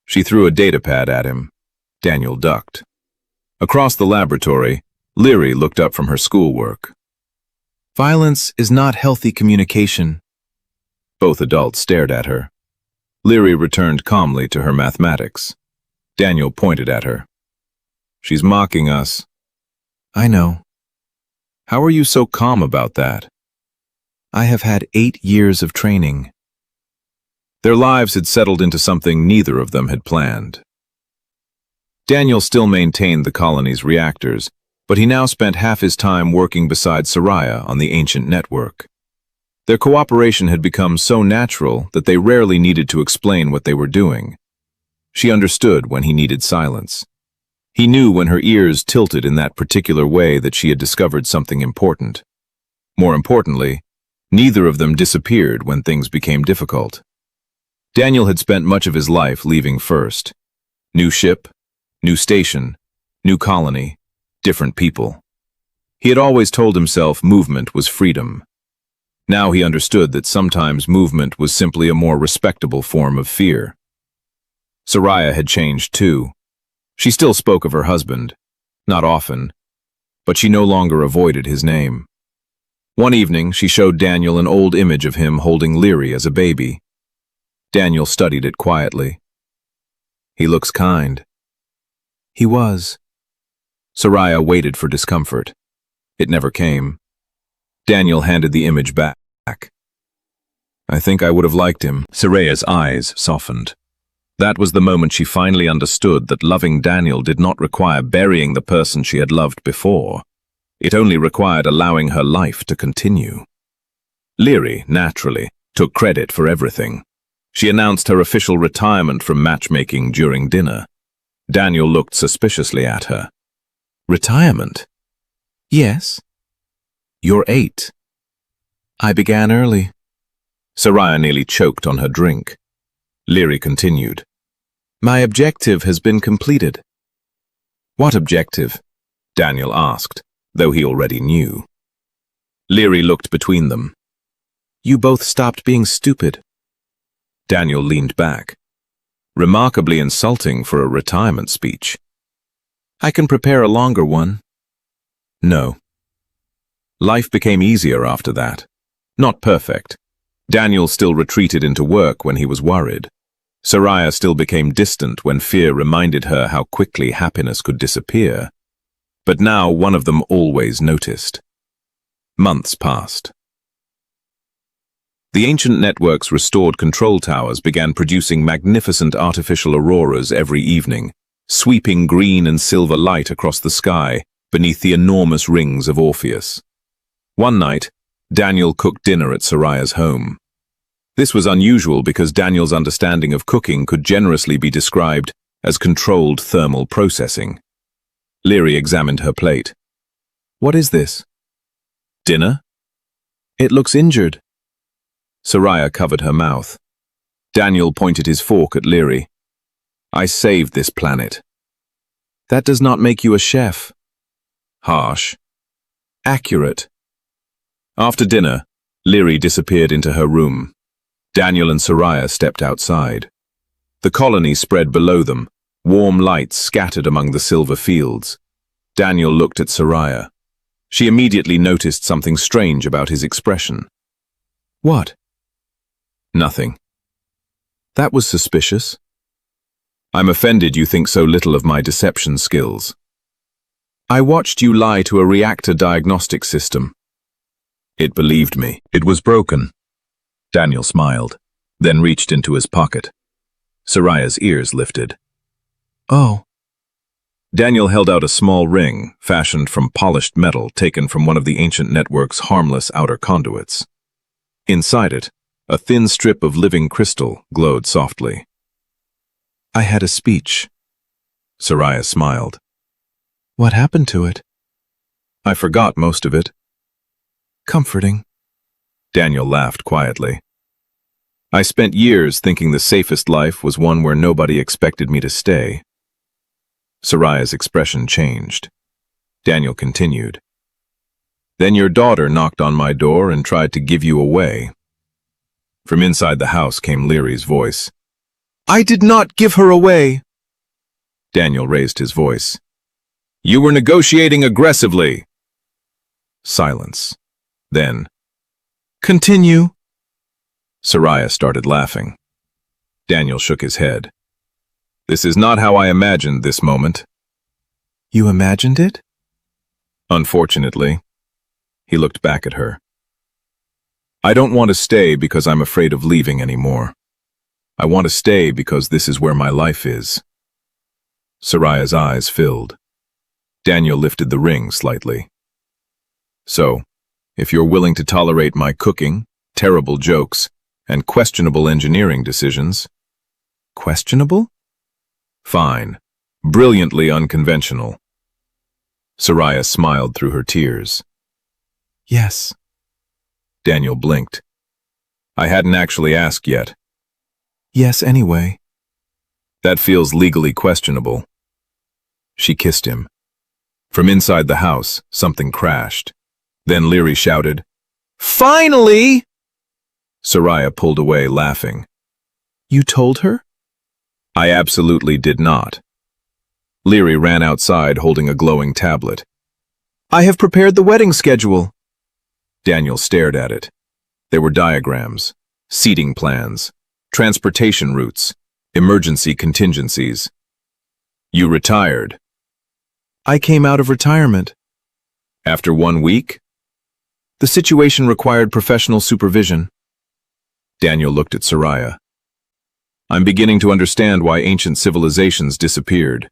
[SPEAKER 1] She threw a datapad at him. Daniel ducked. Across the laboratory, Liri looked up from her schoolwork.
[SPEAKER 2] Violence is not healthy communication.
[SPEAKER 1] Both adults stared at her. Liri returned calmly to her mathematics. Daniel pointed at her. She's mocking us.
[SPEAKER 2] I know.
[SPEAKER 1] How are you so calm about that?
[SPEAKER 2] I have had 8 years of training.
[SPEAKER 1] Their lives had settled into something neither of them had planned. Daniel still maintained the colony's reactors, but he now spent half his time working beside Seraya on the ancient network. Their cooperation had become so natural that they rarely needed to explain what they were doing. She understood when he needed silence. He knew when her ears tilted in that particular way that she had discovered something important. More importantly, neither of them disappeared when things became difficult. Daniel had spent much of his life leaving first. New ship, new station, new colony, different people. He had always told himself movement was freedom. Now he understood that sometimes movement was simply a more respectable form of fear. Seraya had changed too. She still spoke of her husband, not often, but she no longer avoided his name. One evening, she showed Daniel an old image of him holding Liri as a baby. Daniel studied it quietly. He looks kind.
[SPEAKER 2] He was.
[SPEAKER 1] Seraya waited for discomfort. It never came. Daniel handed the image back. I think I would have liked him. Seraya's eyes softened. That was the moment she finally understood that loving Daniel did not require burying the person she had loved before. It only required allowing her life to continue. Liri, naturally, took credit for everything. She announced her official retirement from matchmaking during dinner. Daniel looked suspiciously at her. Retirement?
[SPEAKER 2] Yes.
[SPEAKER 1] You're 8.
[SPEAKER 2] I began early.
[SPEAKER 1] Seraya nearly choked on her drink. Liri continued.
[SPEAKER 2] My objective has been completed.
[SPEAKER 1] What objective? Daniel asked, though he already knew. Liri looked between them.
[SPEAKER 2] You both stopped being stupid.
[SPEAKER 1] Daniel leaned back. Remarkably insulting for a retirement speech.
[SPEAKER 2] I can prepare a longer one.
[SPEAKER 1] No. Life became easier after that. Not perfect. Daniel still retreated into work when he was worried. Seraya still became distant when fear reminded her how quickly happiness could disappear. But now one of them always noticed. Months passed. The ancient network's restored control towers began producing magnificent artificial auroras every evening, sweeping green and silver light across the sky beneath the enormous rings of Orpheus. One night, Daniel cooked dinner at Seraya's home. This was unusual because Daniel's understanding of cooking could generously be described as controlled thermal processing. Liri examined her plate.
[SPEAKER 2] What is this?
[SPEAKER 1] Dinner?
[SPEAKER 2] It looks injured.
[SPEAKER 1] Seraya covered her mouth. Daniel pointed his fork at Liri. I saved this planet.
[SPEAKER 2] That does not make you a chef.
[SPEAKER 1] Harsh.
[SPEAKER 2] Accurate.
[SPEAKER 1] After dinner, Liri disappeared into her room. Daniel and Seraya stepped outside. The colony spread below them, warm lights scattered among the silver fields. Daniel looked at Seraya. She immediately noticed something strange about his expression.
[SPEAKER 2] What?
[SPEAKER 1] Nothing.
[SPEAKER 2] That was suspicious.
[SPEAKER 1] I'm offended you think so little of my deception skills. I watched you lie to a reactor diagnostic system. It believed me. It was broken. Daniel smiled, then reached into his pocket. Seraya's ears lifted.
[SPEAKER 2] Oh.
[SPEAKER 1] Daniel held out a small ring, fashioned from polished metal taken from one of the ancient network's harmless outer conduits. Inside it, a thin strip of living crystal glowed softly.
[SPEAKER 2] I had a speech.
[SPEAKER 1] Seraya smiled.
[SPEAKER 2] What happened to it?
[SPEAKER 1] I forgot most of it.
[SPEAKER 2] Comforting.
[SPEAKER 1] Daniel laughed quietly. I spent years thinking the safest life was one where nobody expected me to stay. Seraya's expression changed. Daniel continued. Then your daughter knocked on my door and tried to give you away. From inside the house came Liri's voice.
[SPEAKER 2] I did not give her away.
[SPEAKER 1] Daniel raised his voice. You were negotiating aggressively. Silence. Then,
[SPEAKER 2] continue.
[SPEAKER 1] Seraya started laughing. Daniel shook his head. This is not how I imagined this moment.
[SPEAKER 2] You imagined it?
[SPEAKER 1] Unfortunately. He looked back at her. I don't want to stay because I'm afraid of leaving anymore. I want to stay because this is where my life is. Seraya's eyes filled. Daniel lifted the ring slightly. So, if you're willing to tolerate my cooking, terrible jokes, and questionable engineering decisions...
[SPEAKER 2] Questionable?
[SPEAKER 1] Fine. Brilliantly unconventional. Seraya smiled through her tears.
[SPEAKER 2] Yes.
[SPEAKER 1] Daniel blinked. I hadn't actually asked yet.
[SPEAKER 2] Yes, anyway.
[SPEAKER 1] That feels legally questionable. She kissed him. From inside the house, something crashed. Then Liri shouted, Finally! Seraya pulled away, laughing.
[SPEAKER 2] You told her?
[SPEAKER 1] I absolutely did not. Liri ran outside holding a glowing tablet.
[SPEAKER 2] I have prepared the wedding schedule.
[SPEAKER 1] Daniel stared at it. There were diagrams, seating plans, transportation routes, emergency contingencies. You retired.
[SPEAKER 2] I came out of retirement.
[SPEAKER 1] After 1 week?
[SPEAKER 2] The situation required professional supervision.
[SPEAKER 1] Daniel looked at Seraya. I'm beginning to understand why ancient civilizations disappeared.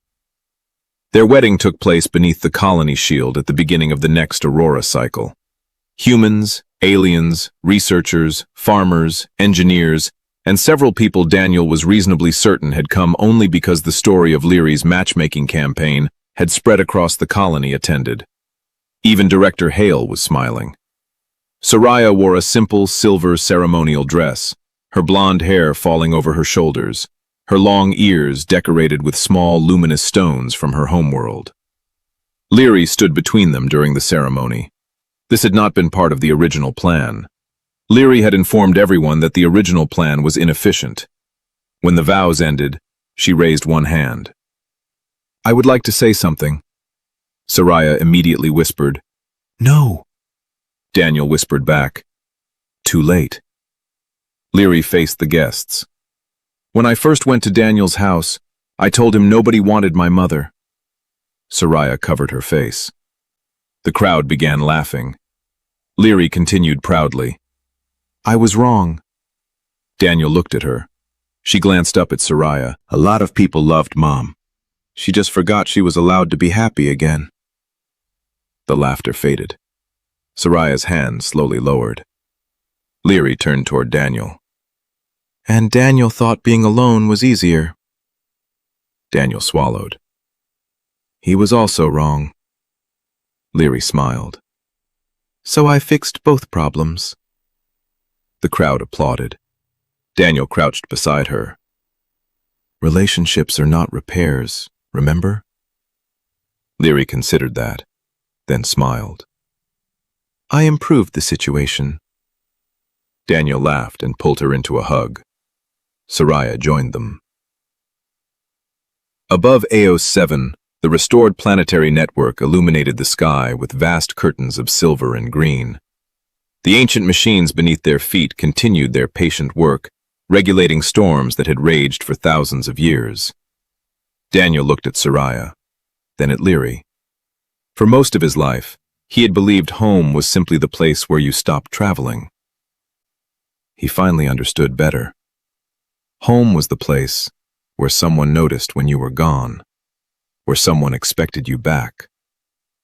[SPEAKER 1] Their wedding took place beneath the colony shield at the beginning of the next aurora cycle. Humans, aliens, researchers, farmers, engineers, and several people Daniel was reasonably certain had come only because the story of Liri's matchmaking campaign had spread across the colony attended. Even Director Hale was smiling. Seraya wore a simple silver ceremonial dress, her blonde hair falling over her shoulders, her long ears decorated with small luminous stones from her homeworld. Liri stood between them during the ceremony. This had not been part of the original plan. Liri had informed everyone that the original plan was inefficient. When the vows ended, she raised one hand. I would like to say something. Seraya immediately whispered.
[SPEAKER 2] No.
[SPEAKER 1] Daniel whispered back. Too late. Liri faced the guests. When I first went to Daniel's house, I told him nobody wanted my mother. Seraya covered her face. The crowd began laughing. Liri continued proudly. I was wrong. Daniel looked at her. She glanced up at Seraya.
[SPEAKER 2] A lot of people loved Mom. She just forgot she was allowed to be happy again.
[SPEAKER 1] The laughter faded.
[SPEAKER 2] Seraya's hand slowly lowered. Liri turned toward Daniel. And Daniel thought being alone was easier. Daniel swallowed. He was also wrong. Liri smiled. So I fixed both problems. The crowd applauded. Daniel crouched beside her. Relationships are not repairs, remember? Liri considered that, then smiled. I improved the situation. Daniel laughed and pulled her into a hug. Seraya joined them. Above Eos 7, the restored planetary network illuminated the sky with vast curtains of silver and green. The ancient machines beneath their feet continued their patient work, regulating storms that had raged for thousands of years. Daniel looked at Seraya, then at Liri. For most of his life, he had believed home was simply the place where you stopped traveling. He finally understood better. Home was the place where someone noticed when you were gone, where someone expected you back,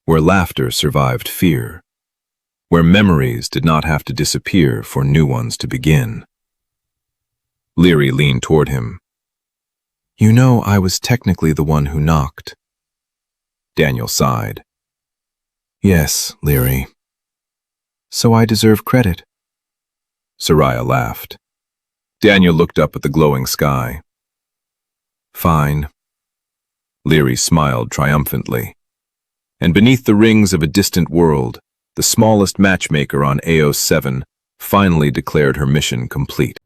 [SPEAKER 2] where laughter survived fear, where memories did not have to disappear for new ones to begin. Liri leaned toward him. You know, I was technically the one who knocked. Daniel sighed. Yes, Liri. So I deserve credit. Seraya laughed. Daniel looked up at the glowing sky. Fine. Liri smiled triumphantly. And beneath the rings of a distant world, the smallest matchmaker on Eos 7 finally declared her mission complete.